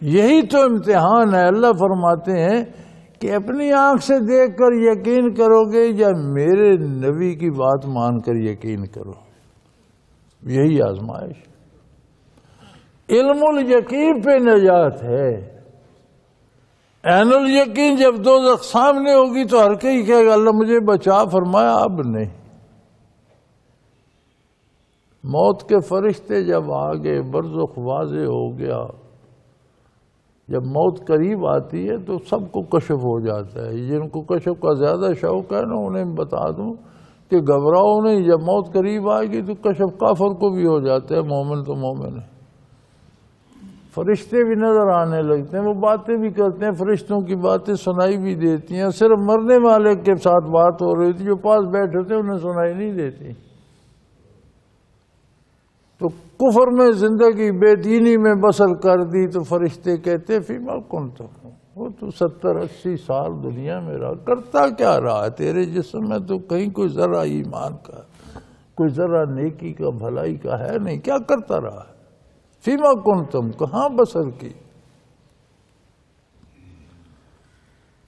B: یہی تو امتحان ہے۔ اللہ فرماتے ہیں کہ اپنی آنکھ سے دیکھ کر یقین کرو گے یا میرے نبی کی بات مان کر یقین کرو، یہی آزمائش۔ علم الیقین پہ نجات ہے، عین الیقین جب دوزخ سامنے ہوگی تو ہر کوئی کہے گا اللہ مجھے بچا، فرمایا اب نہیں۔ موت کے فرشتے جب آگے برزخ واضح ہو گیا، جب موت قریب آتی ہے تو سب کو کشف ہو جاتا ہے۔ جن کو کشف کا زیادہ شوق ہے نا انہیں بتا دوں کہ گھبراؤ نہیں، جب موت قریب آئے گی تو کشف کافر کو بھی ہو جاتا ہے، مومن تو مومن ہے۔ فرشتے بھی نظر آنے لگتے ہیں، وہ باتیں بھی کرتے ہیں، فرشتوں کی باتیں سنائی بھی دیتی ہیں، صرف مرنے والے کے ساتھ بات ہو رہی تھی، جو پاس بیٹھے تھے انہیں سنائی نہیں دیتی۔ تو کفر میں زندگی بے دینی میں بسر کر دی تو فرشتے کہتے فیما کنتم، وہ تو 70-80 سال دنیا میں رہا، کرتا کیا رہا ہے؟ تیرے جسم میں تو کہیں کوئی ذرہ ایمان کا، کوئی ذرہ نیکی کا، بھلائی کا ہے نہیں، کیا کرتا رہا ہے؟ فیما کنتم، کہاں بسر کی؟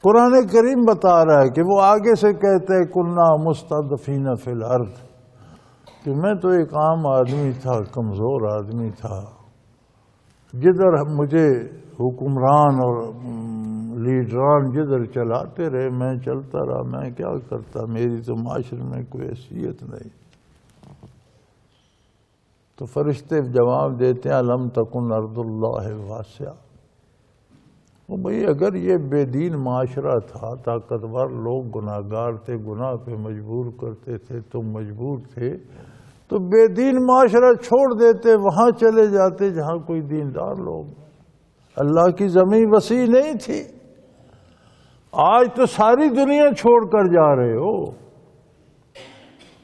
B: قرآن کریم بتا رہا ہے کہ وہ آگے سے کہتے ہیں کننا مستضعفین فی الارض، کہ میں تو ایک عام آدمی تھا، کمزور آدمی تھا، جدھر مجھے حکمران اور لیڈران جدھر چلاتے رہے میں چلتا رہا، میں کیا کرتا، میری تو معاشرے میں کوئی حیثیت نہیں۔ تو فرشتے جواب دیتے ہیں الم تکن ارض اللہ واسعہ، وہ بھئی اگر یہ بے دین معاشرہ تھا، طاقتور لوگ گناہگار تھے، گناہ پہ مجبور کرتے تھے، تم مجبور تھے تو بے دین معاشرہ چھوڑ دیتے، وہاں چلے جاتے جہاں کوئی دیندار لوگ۔ اللہ کی زمین وسیع نہیں تھی، آج تو ساری دنیا چھوڑ کر جا رہے ہو،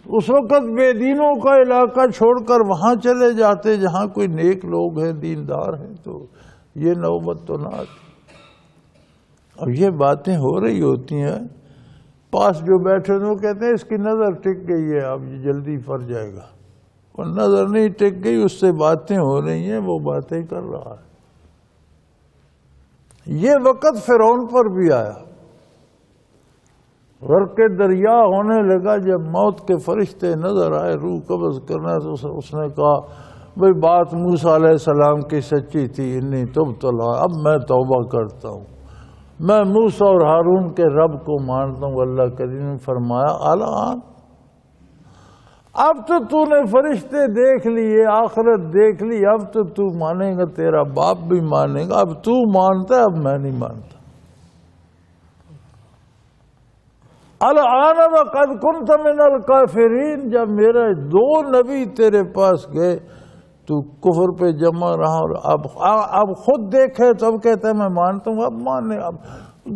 B: اس وقت بے دینوں کا علاقہ چھوڑ کر وہاں چلے جاتے جہاں کوئی نیک لوگ ہیں، دیندار ہیں، تو یہ نوبت تو نہ آتی۔ اب یہ باتیں ہو رہی ہوتی ہیں، پاس جو بیٹھے تھے وہ کہتے ہیں اس کی نظر ٹک گئی ہے، اب یہ جلدی پھر جائے گا، اور نظر نہیں ٹک گئی، اس سے باتیں ہو رہی ہیں، وہ باتیں کر رہا ہے۔ یہ وقت فرعون پر بھی آیا، غرق دریا ہونے لگا، جب موت کے فرشتے نظر آئے روح قبض کرنا، تو اس نے کہا بھئی بات موسیٰ علیہ السلام کی سچی تھی، انی تبت الآن، اب میں توبہ کرتا ہوں، میں موسیٰ اور ہارون کے رب کو مانتا ہوں۔ اللہ کریم نے فرمایا الآن، اب تو نے فرشتے دیکھ لیے، آخرت دیکھ لی، اب تو مانے گا، تیرا باپ بھی مانے گا، اب تو مانتا ہے، اب میں نہیں مانتا۔ الآن وقد کنت من الکافرین، جب میرے 2 نبی تیرے پاس گئے تو کفر پہ جمع رہا، اور اب خود دیکھے تو اب کہتا ہے میں مانتا ہوں، اب مانے، اب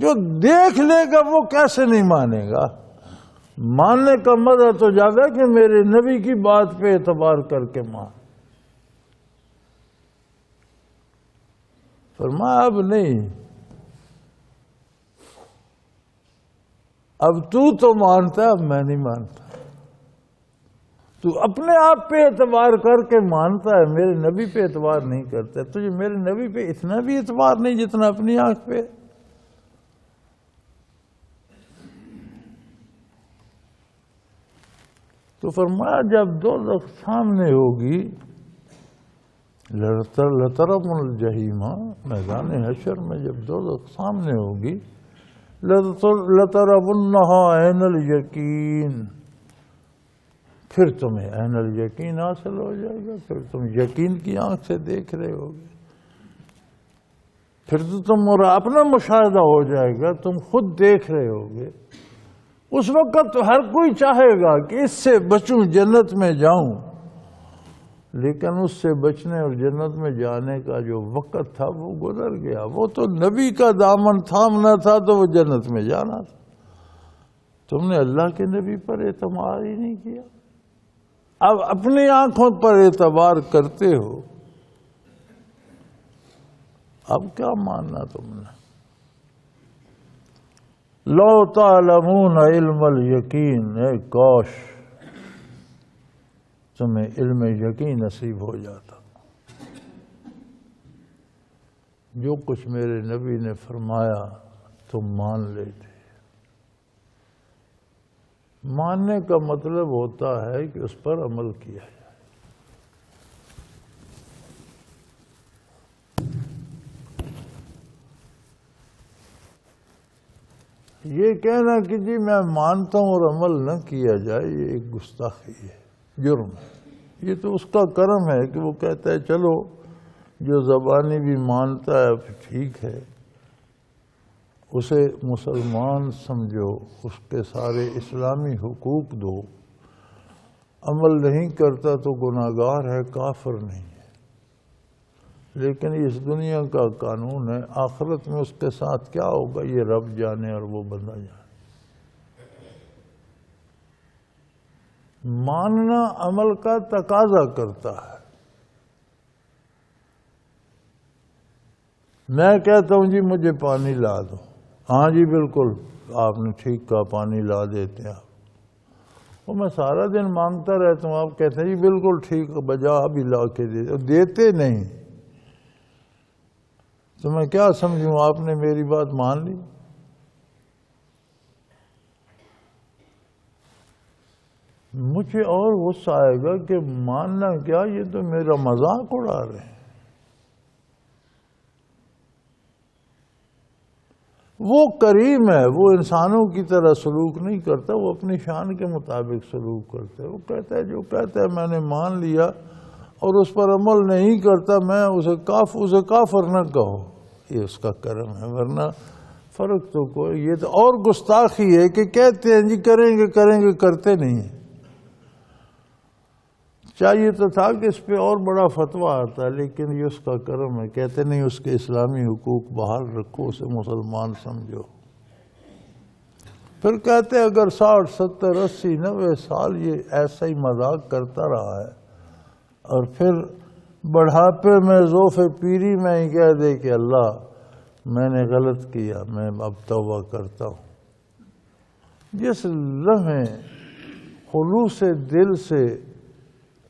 B: جو دیکھ لے گا وہ کیسے نہیں مانے گا؟ ماننے کا مزہ تو زیادہ کہ میرے نبی کی بات پہ اعتبار کر کے مان۔ فرمایا اب نہیں، اب تو مانتا ہے، اب میں نہیں مانتا۔ تو اپنے آپ پہ اعتبار کر کے مانتا ہے، میرے نبی پہ اعتبار نہیں کرتا۔ تجھے میرے نبی پہ اتنا بھی اعتبار نہیں جتنا اپنی آنکھ پہ۔ تو فرمایا جب دوزخ سامنے ہوگی، لَتَرَوْنَ الْجَحِيمَ، میدان حشر میں جب دوزخ سامنے ہوگی، لَتَرَوْنَّهَا عَيْنَ الْيَقِينِ، پھر تمہیں عین الیقین حاصل ہو جائے گا، پھر تم یقین کی آنکھ سے دیکھ رہے ہوگے، پھر تو تم اپنا مشاہدہ ہو جائے گا، تم خود دیکھ رہے ہوگے۔ اس وقت تو ہر کوئی چاہے گا کہ اس سے بچوں، جنت میں جاؤں، لیکن اس سے بچنے اور جنت میں جانے کا جو وقت تھا وہ گزر گیا۔ وہ تو نبی کا دامن تھامنا تھا تو وہ جنت میں جانا تھا۔ تم نے اللہ کے نبی پر اعتماد ہی نہیں کیا، اب اپنی آنکھوں پر اعتبار کرتے ہو، اب کیا ماننا تم نے؟ لو تعلمون علم الیقین، اے کاش تمہیں علم یقین نصیب ہو جاتا، جو کچھ میرے نبی نے فرمایا تم مان لیتے۔ ماننے کا مطلب ہوتا ہے کہ اس پر عمل کیا جائے۔ یہ کہنا کہ جی میں مانتا ہوں اور عمل نہ کیا جائے، یہ ایک گستاخی ہے، جرم ہے۔ یہ تو اس کا کرم ہے کہ وہ کہتا ہے چلو جو زبانی بھی مانتا ہے ٹھیک ہے، اسے مسلمان سمجھو، اس کے سارے اسلامی حقوق دو، عمل نہیں کرتا تو گناہگار ہے، کافر نہیں ہے۔ لیکن اس دنیا کا قانون ہے، آخرت میں اس کے ساتھ کیا ہوگا یہ رب جانے اور وہ بندہ جانے۔ ماننا عمل کا تقاضا کرتا ہے۔ میں کہتا ہوں جی مجھے پانی لا دو، ہاں جی بالکل آپ نے ٹھیک کہا، پانی لا دیتے ہیں آپ۔ وہ میں سارا دن مانگتا رہتا ہوں، آپ کہتے ہیں جی بالکل ٹھیک، بجا ابھی لا کے دیتے نہیں، تو میں کیا سمجھوں آپ نے میری بات مان لی؟ مجھے اور غصہ آئے گا کہ ماننا کیا، یہ تو میرا مذاق اڑا رہے ہیں۔ وہ کریم ہے، وہ انسانوں کی طرح سلوک نہیں کرتا، وہ اپنی شان کے مطابق سلوک کرتا ہے۔ وہ کہتا ہے جو کہتا ہے میں نے مان لیا اور اس پر عمل نہیں کرتا، میں اسے کافر نہ کہو، یہ اس کا کرم ہے، ورنہ فرق تو کوئی۔ یہ تو اور گستاخی ہے کہ کہتے ہیں جی کریں گے کرتے نہیں ہیں۔ چاہیے تو تھا کہ اس پہ اور بڑا فتویٰ آتا ہے، لیکن یہ اس کا کرم ہے، کہتے نہیں اس کے اسلامی حقوق بحال رکھو، اسے مسلمان سمجھو۔ پھر کہتے ہیں اگر 60 70 80 90 سال یہ ایسا ہی مذاق کرتا رہا ہے اور پھر بڑھاپے میں ذوف پیری میں ہی کہہ دے کہ اللہ میں نے غلط کیا، میں اب توبہ کرتا ہوں، جس لمحے خلوص دل سے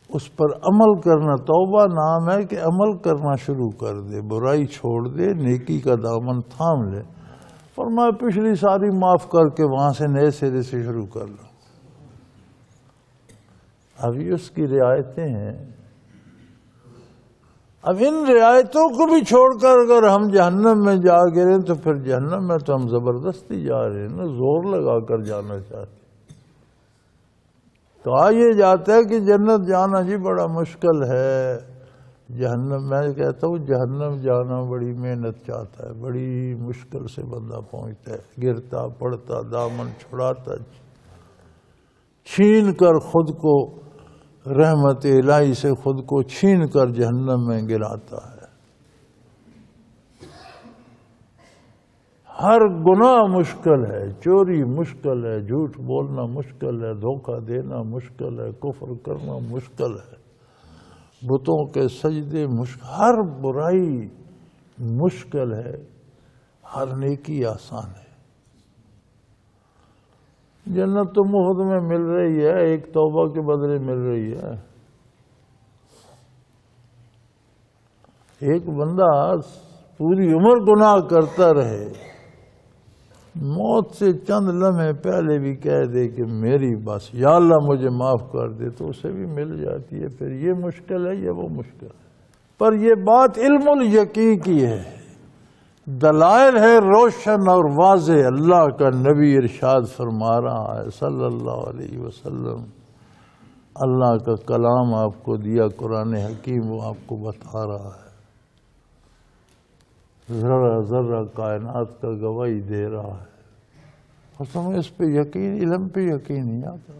B: اس پر عمل کرنا، توبہ نام ہے کہ عمل کرنا شروع کر دے، برائی چھوڑ دے، نیکی کا دامن تھام لے، فرمایا پچھلی ساری معاف کر کے وہاں سے نئے سرے سے شروع کر لو۔ اب یہ اس کی رعایتیں ہیں۔ اب ان رعایتوں کو بھی چھوڑ کر اگر ہم جہنم میں جا گرے تو پھر جہنم میں تو ہم زبردستی جا رہے ہیں نا، زور لگا کر جانا چاہتے۔ کہا یہ جاتا ہے کہ جنت جانا جی بڑا مشکل ہے، جہنم، میں کہتا ہوں جہنم جانا بڑی محنت چاہتا ہے، بڑی مشکل سے بندہ پہنچتا ہے، گرتا پڑتا، دامن چھڑاتا، چھین کر خود کو، رحمت الہی سے خود کو چھین کر جہنم میں گراتا ہے۔ ہر گناہ مشکل ہے، چوری مشکل ہے، جھوٹ بولنا مشکل ہے، دھوکہ دینا مشکل ہے، کفر کرنا مشکل ہے، بتوں کے سجدے مشکل، ہر برائی مشکل ہے، ہر نیکی آسان ہے۔ جنت تو مفت میں مل رہی ہے، ایک توبہ کے بدلے مل رہی ہے۔ ایک بندہ پوری عمر گناہ کرتا رہے، موت سے چند لمحے پہلے بھی کہہ دے کہ میری بس یا اللہ مجھے معاف کر دے، تو اسے بھی مل جاتی ہے۔ پھر یہ مشکل ہے، یہ وہ مشکل ہے، پر یہ بات علم الیقین کی ہے، دلائل ہے روشن اور واضح۔ اللہ کا نبی ارشاد فرما رہا ہے صلی اللہ علیہ وسلم، اللہ کا کلام آپ کو دیا قرآن حکیم، وہ آپ کو بتا رہا ہے، ذرہ ذرہ کائنات کا گواہی دے رہا ہے، اور تمہیں اس پہ یقین، علم پہ یقین نہیں آتا۔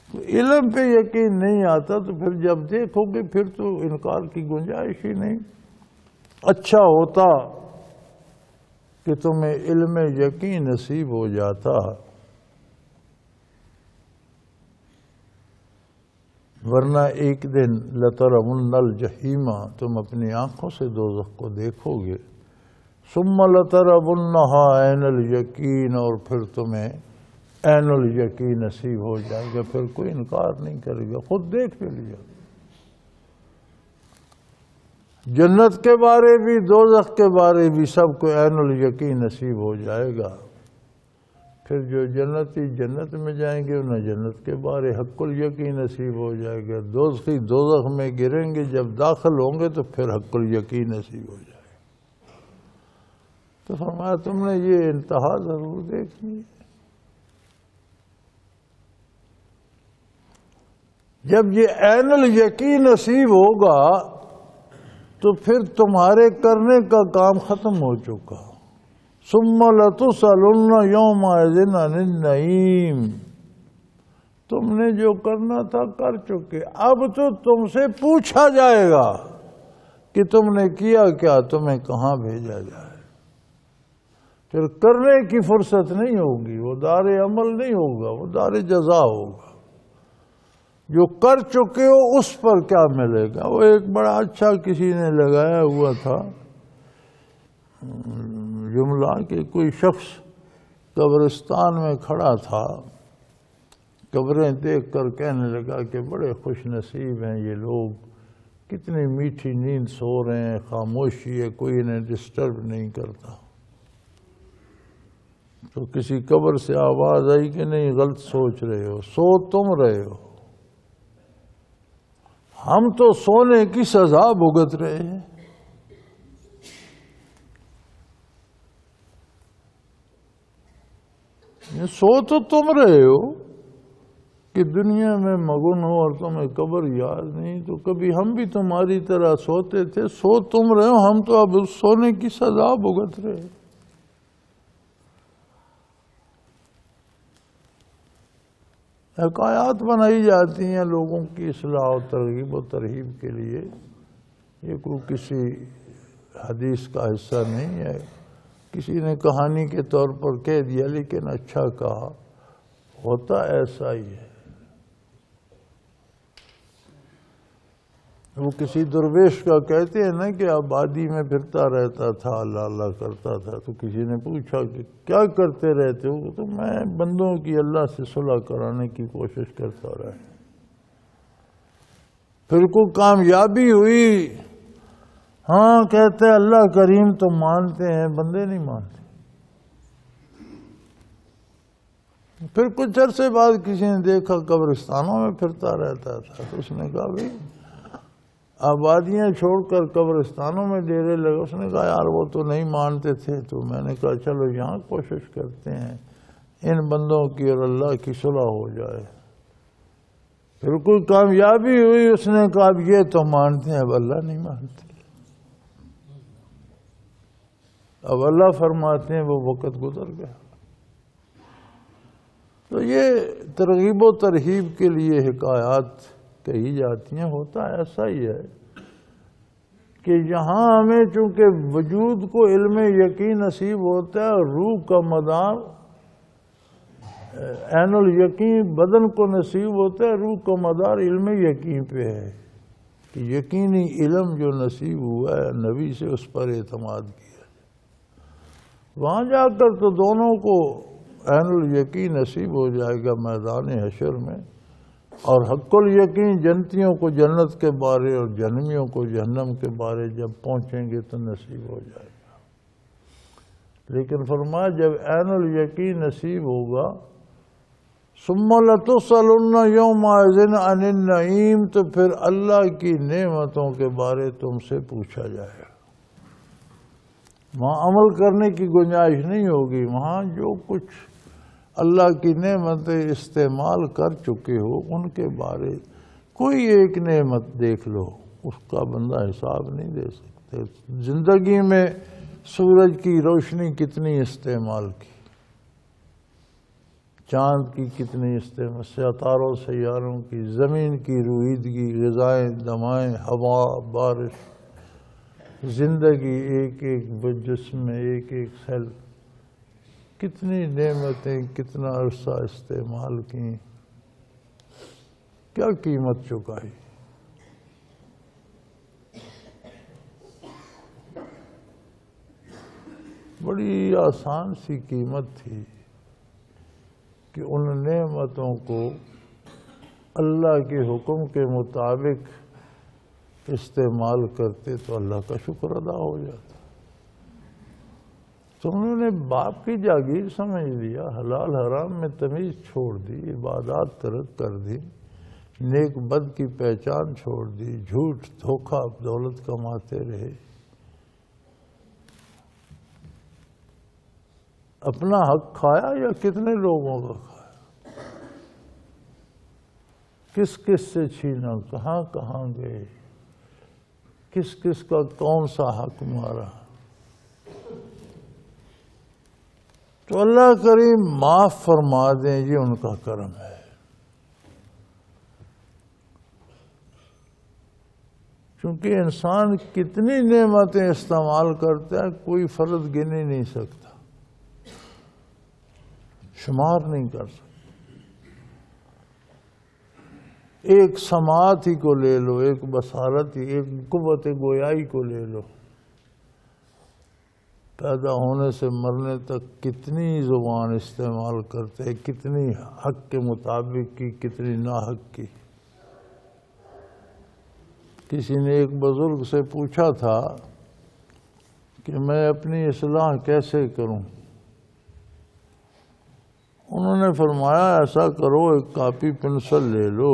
B: تو علم پہ یقین نہیں آتا تو پھر جب دیکھو گے پھر تو انکار کی گنجائش ہی نہیں۔ اچھا ہوتا کہ تمہیں علم یقین نصیب ہو جاتا، ورنہ ایک دن لَتَرَوُنَّ الْجَحِیمَ، تم اپنی آنکھوں سے دوزخ کو دیکھو گے، ثُمَّ لَتَرَوُنَّهَا عَیْنَ الْیَقِین، اور پھر تمہیں عین الیقین نصیب ہو جائے گا، پھر کوئی انکار نہیں کرے گا، خود دیکھ کے لیا۔ جنت کے بارے بھی، دوزخ کے بارے بھی، سب کو عین الیقین نصیب ہو جائے گا۔ پھر جو جنتی جنت میں جائیں گے انہیں جنت کے بارے حق الیقین نصیب ہو جائے گا، دوزخی دوزخ میں گریں گے، جب داخل ہوں گے تو پھر حق الیقین نصیب ہو جائے گا۔ تو فرمایا تم نے یہ انتہا ضرور دیکھنی ہے۔ جب یہ عین الیقین نصیب ہوگا تو پھر تمہارے کرنے کا کام ختم ہو چکا۔ ثُمَّ لَتُسْأَلُنَّ يَوْمَئِذٍ عَنِ النَّعِيمِ، تم نے جو کرنا تھا کر چکے، اب تو تم سے پوچھا جائے گا کہ تم نے کیا کیا، تمہیں کہاں بھیجا جائے۔ پھر کرنے کی فرصت نہیں ہوگی، وہ دار عمل نہیں ہوگا، وہ دار جزا ہوگا۔ جو کر چکے ہو اس پر کیا ملے گا۔ وہ ایک بڑا اچھا کسی نے لگایا ہوا تھا جملہ کہ کوئی شخص قبرستان میں کھڑا تھا، قبریں دیکھ کر کہنے لگا کہ بڑے خوش نصیب ہیں یہ لوگ، کتنی میٹھی نیند سو رہے ہیں، خاموشی ہے، کوئی انہیں ڈسٹرب نہیں کرتا۔ تو کسی قبر سے آواز آئی کہ نہیں، غلط سوچ رہے ہو، سو تم رہے ہو، ہم تو سونے کی سزا بھگت رہے ہیں۔ سو تو تم رہے ہو کہ دنیا میں مگن ہو اور تمہیں قبر یاد نہیں، تو کبھی ہم بھی تمہاری طرح سوتے تھے، سو تم رہے ہو، ہم تو اب سونے کی سزا بھگت رہے ہیں۔ حکایات بنائی جاتی ہیں لوگوں کی اصلاح و ترغیب و ترہیب کے لیے، یہ کوئی کسی حدیث کا حصہ نہیں ہے، کسی نے کہانی کے طور پر کہہ دیا، لیکن اچھا کہا، ہوتا ایسا ہی ہے۔ وہ کسی درویش کا کہتے ہیں نا کہ آبادی میں پھرتا رہتا تھا، اللہ اللہ کرتا تھا، تو کسی نے پوچھا کہ کیا کرتے رہتے ہو؟ تو میں بندوں کی اللہ سے صلح کرانے کی کوشش کرتا رہا۔ پھر کو کامیابی ہوئی، ہاں کہتے ہیں اللہ کریم تو مانتے ہیں، بندے نہیں مانتے۔ پھر کچھ عرصے بعد کسی نے دیکھا قبرستانوں میں پھرتا رہتا تھا، تو اس نے کہا بھائی آبادیاں چھوڑ کر قبرستانوں میں ڈیرے لگے۔ اس نے کہا یار وہ تو نہیں مانتے تھے، تو میں نے کہا چلو یہاں کوشش کرتے ہیں، ان بندوں کی اور اللہ کی صلح ہو جائے۔ پھر کوئی کامیابی ہوئی، اس نے کہا اب یہ تو مانتے ہیں، اب اللہ نہیں مانتے۔ اب اللہ فرماتے ہیں وہ وقت گزر گیا۔ تو یہ ترغیب و ترہیب کے لیے حکایات کہی جاتی ہیں۔ ہوتا ایسا ہی ہے کہ یہاں ہمیں چونکہ وجود کو علم یقین نصیب ہوتا ہے، روح کا مدار عین الیقین بدن کو نصیب ہوتا ہے، روح کا مدار علم یقین پہ ہے کہ یقینی علم جو نصیب ہوا ہے نبی سے، اس پر اعتماد کیا۔ وہاں جا کر تو دونوں کو عین الیقین نصیب ہو جائے گا میدان حشر میں، اور حق الیقین جنتیوں کو جنت کے بارے اور جہنمیوں کو جہنم کے بارے جب پہنچیں گے تو نصیب ہو جائے گا۔ لیکن فرمایا جب عین الیقین نصیب ہوگا، ثم لتسألن یومئذ عن النعیم، تو پھر اللہ کی نعمتوں کے بارے تم سے پوچھا جائے گا۔ وہاں عمل کرنے کی گنجائش نہیں ہوگی، وہاں جو کچھ اللہ کی نعمتیں استعمال کر چکے ہو ان کے بارے کوئی ایک نعمت دیکھ لو، اس کا بندہ حساب نہیں دے سکتے۔ زندگی میں سورج کی روشنی کتنی استعمال کی، چاند کی کتنی استعمال، ستاروں سیاروں کی، زمین کی رویدگی، غذائیں، دمائیں، ہوا، بارش، زندگی، ایک ایک جسم میں ایک ایک سیل، کتنی نعمتیں، کتنا عرصہ استعمال کی، کیا قیمت چکائی۔ بڑی آسان سی قیمت تھی کہ ان نعمتوں کو اللہ کے حکم کے مطابق استعمال کرتے تو اللہ کا شکر ادا ہو جاتا۔ تو انہوں نے باپ کی جاگیر سمجھ لیا، حلال حرام میں تمیز چھوڑ دی، عبادات ترک کر دی، نیک بد کی پہچان چھوڑ دی، جھوٹ دھوکہ دولت کماتے رہے، اپنا حق کھایا یا کتنے لوگوں کا کھایا، کس کس سے چھینا، کہاں کہاں گئے، کس کس کا کون سا حق مارا۔ تو اللہ کریم معاف فرما دیں، یہ ان کا کرم ہے۔ چونکہ انسان کتنی نعمتیں استعمال کرتا ہے کوئی فرد گن ہی نہیں سکتا، شمار نہیں کر سکتا۔ ایک سماعت ہی کو لے لو، ایک بصارت ہی، ایک قوت گویائی کو لے لو، پیدا ہونے سے مرنے تک کتنی زبان استعمال کرتے ہیں، کتنی حق کے مطابق کی، کتنی ناحق کی۔ کسی نے ایک بزرگ سے پوچھا تھا کہ میں اپنی اصلاح کیسے کروں؟ انہوں نے فرمایا ایسا کرو، ایک کاپی پنسل لے لو،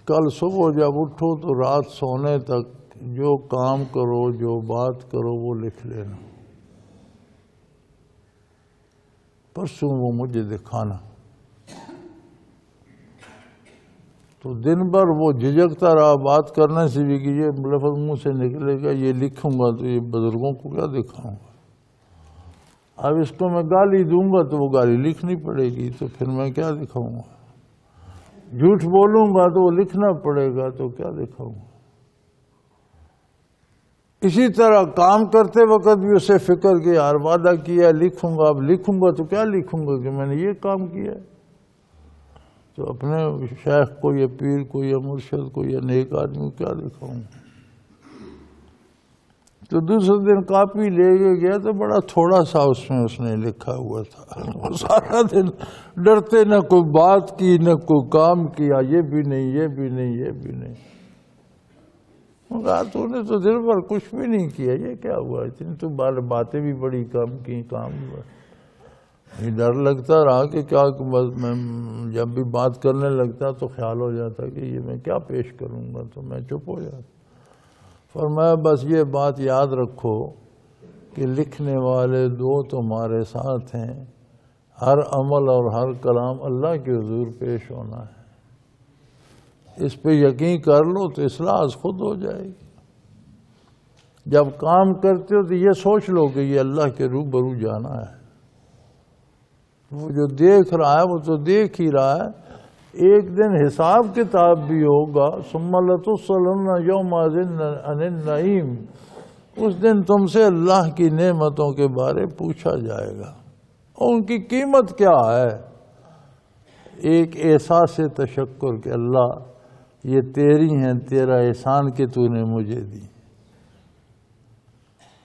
B: کل صبح جب اٹھو تو رات سونے تک جو کام کرو، جو بات کرو وہ لکھ لینا، پرسوں وہ مجھے دکھانا۔ تو دن بھر وہ جھجکتا رہا بات کرنے سے بھی کہ یہ لفظ منہ سے نکلے گا، یہ لکھوں گا تو یہ بزرگوں کو کیا دکھاؤں گا، اب اس کو میں گالی دوں گا تو وہ گالی لکھنی پڑے گی، تو پھر میں کیا دکھاؤں گا، جھوٹ بولوں گا تو وہ لکھنا پڑے گا، تو کیا دکھاؤں گا۔ اسی طرح کام کرتے وقت بھی اسے فکر کہ یار وعدہ کیا لکھوں گا، اب لکھوں گا تو کیا لکھوں گا کہ میں نے یہ کام کیا ہے، تو اپنے شیخ کو یا پیر کو یا مرشد کو یا نیک آدمی کو کیا دکھاؤں گا۔ تو دوسرے دن کاپی لے کے گیا تو بڑا تھوڑا سا اس نے لکھا ہوا تھا، سارا دن ڈرتے، نہ کوئی بات کی نہ کوئی کام کیا، یہ بھی نہیں یہ بھی نہیں یہ بھی نہیں۔ کہا تو نے تو دن بھر کچھ بھی نہیں کیا، یہ کیا ہوا، اتنی تو باتیں بھی بڑی کم کی، کام ہوا۔ ڈر لگتا رہا کہ کیا، میں جب بھی بات کرنے لگتا تو خیال ہو جاتا کہ یہ میں کیا پیش کروں گا، تو میں چپ ہو جاتا۔ فرمایا بس یہ بات یاد رکھو کہ لکھنے والے دو تمہارے ساتھ ہیں، ہر عمل اور ہر کلام اللہ کے حضور پیش ہونا ہے۔ اس پہ یقین کر لو تو اصلاح خود ہو جائے گی۔ جب کام کرتے ہو تو یہ سوچ لو کہ یہ اللہ کے روبرو جانا ہے۔ وہ جو دیکھ رہا ہے وہ تو دیکھ ہی رہا ہے، ایک دن حساب کتاب بھی ہوگا۔ ثم لتسألن یومئذ عن النعیم، اس دن تم سے اللہ کی نعمتوں کے بارے پوچھا جائے گا، اور ان کی قیمت کیا ہے۔ ایک احساس تشکر کہ اللہ یہ تیری ہیں، تیرا احسان کہ تو نے مجھے دی،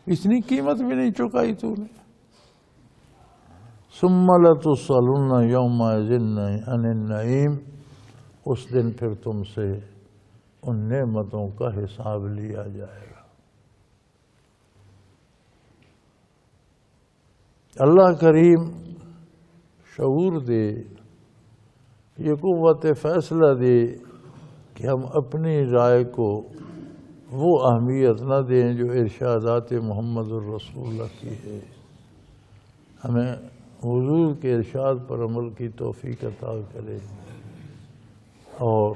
B: اتنی قیمت بھی نہیں چکائی تو نے۔ ثم لتسألن یومئذ عن النعیم، اس دن پھر تم سے ان نعمتوں کا حساب لیا جائے گا۔ اللہ کریم شعور دے، یہ قوت فیصلہ دے کہ ہم اپنی رائے کو وہ اہمیت نہ دیں جو ارشادات محمد الرسول اللہ کی ہے۔ ہمیں حضور کے ارشاد پر عمل کی توفیق عطا کرے اور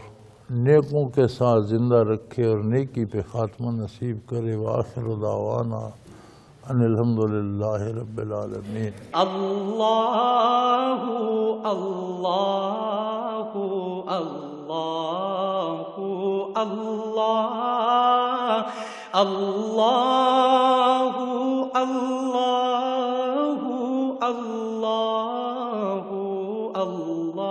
B: نیکوں کے ساتھ زندہ رکھے اور نیکی پہ خاتمہ نصیب کرے۔ وآخر دعوانا ان الحمدللہ رب العالمین۔
C: اللہ اللہ اللہ اللہ اللہ اللہ اللہ اللہ۔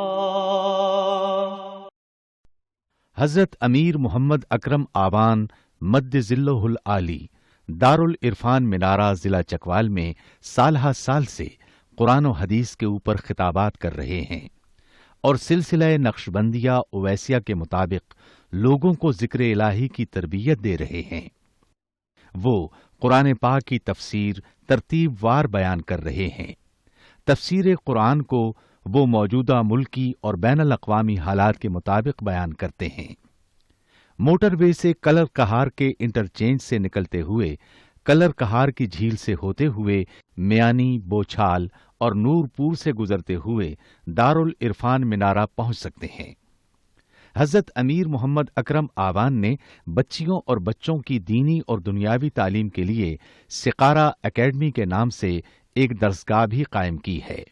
D: حضرت امیر محمد اکرم آوان مد ظلہ العالی دارالعرفان منارہ ضلع چکوال میں سالہ سال سے قرآن و حدیث کے اوپر خطابات کر رہے ہیں اور سلسلہ نقشبندیہ اویسیہ کے مطابق لوگوں کو ذکر الہی کی تربیت دے رہے ہیں۔ وہ قرآن پاک کی تفسیر ترتیب وار بیان کر رہے ہیں۔ تفسیر قرآن کو وہ موجودہ ملکی اور بین الاقوامی حالات کے مطابق بیان کرتے ہیں۔ موٹر وے سے کلر کہار کے انٹرچینج سے نکلتے ہوئے، کلر کہار کی جھیل سے ہوتے ہوئے، میانی، بوچھال اور نور پور سے گزرتے ہوئے دارالعرفان منارہ پہنچ سکتے ہیں۔ حضرت امیر محمد اکرم آوان نے بچیوں اور بچوں کی دینی اور دنیاوی تعلیم کے لیے سقارہ اکیڈمی کے نام سے ایک درسگاہ بھی قائم کی ہے،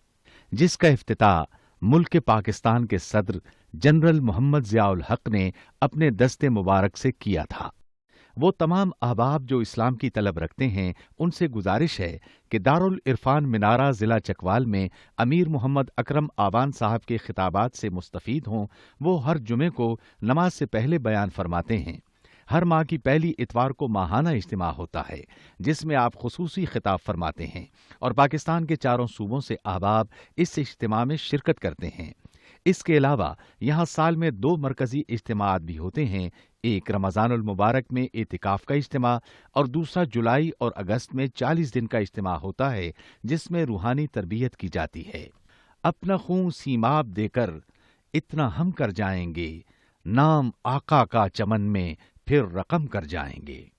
D: جس کا افتتاح ملک پاکستان کے صدر جنرل محمد ضیاء الحق نے اپنے دست مبارک سے کیا تھا۔ وہ تمام احباب جو اسلام کی طلب رکھتے ہیں ان سے گزارش ہے کہ دارالعرفان منارہ ضلع چکوال میں امیر محمد اکرم آوان صاحب کے خطابات سے مستفید ہوں۔ وہ ہر جمعے کو نماز سے پہلے بیان فرماتے ہیں۔ ہر ماہ کی پہلی اتوار کو ماہانہ اجتماع ہوتا ہے جس میں آپ خصوصی خطاب فرماتے ہیں اور پاکستان کے چاروں صوبوں سے احباب اس اجتماع میں شرکت کرتے ہیں۔ اس کے علاوہ یہاں سال میں 2 مرکزی اجتماعات بھی ہوتے ہیں، ایک رمضان المبارک میں اعتکاف کا اجتماع اور دوسرا جولائی اور اگست میں 40 دن کا اجتماع ہوتا ہے جس میں روحانی تربیت کی جاتی ہے۔ اپنا خون سیماب دے کر اتنا ہم کر جائیں گے، نام آقا کا چمن میں پھر رقم کر جائیں گے۔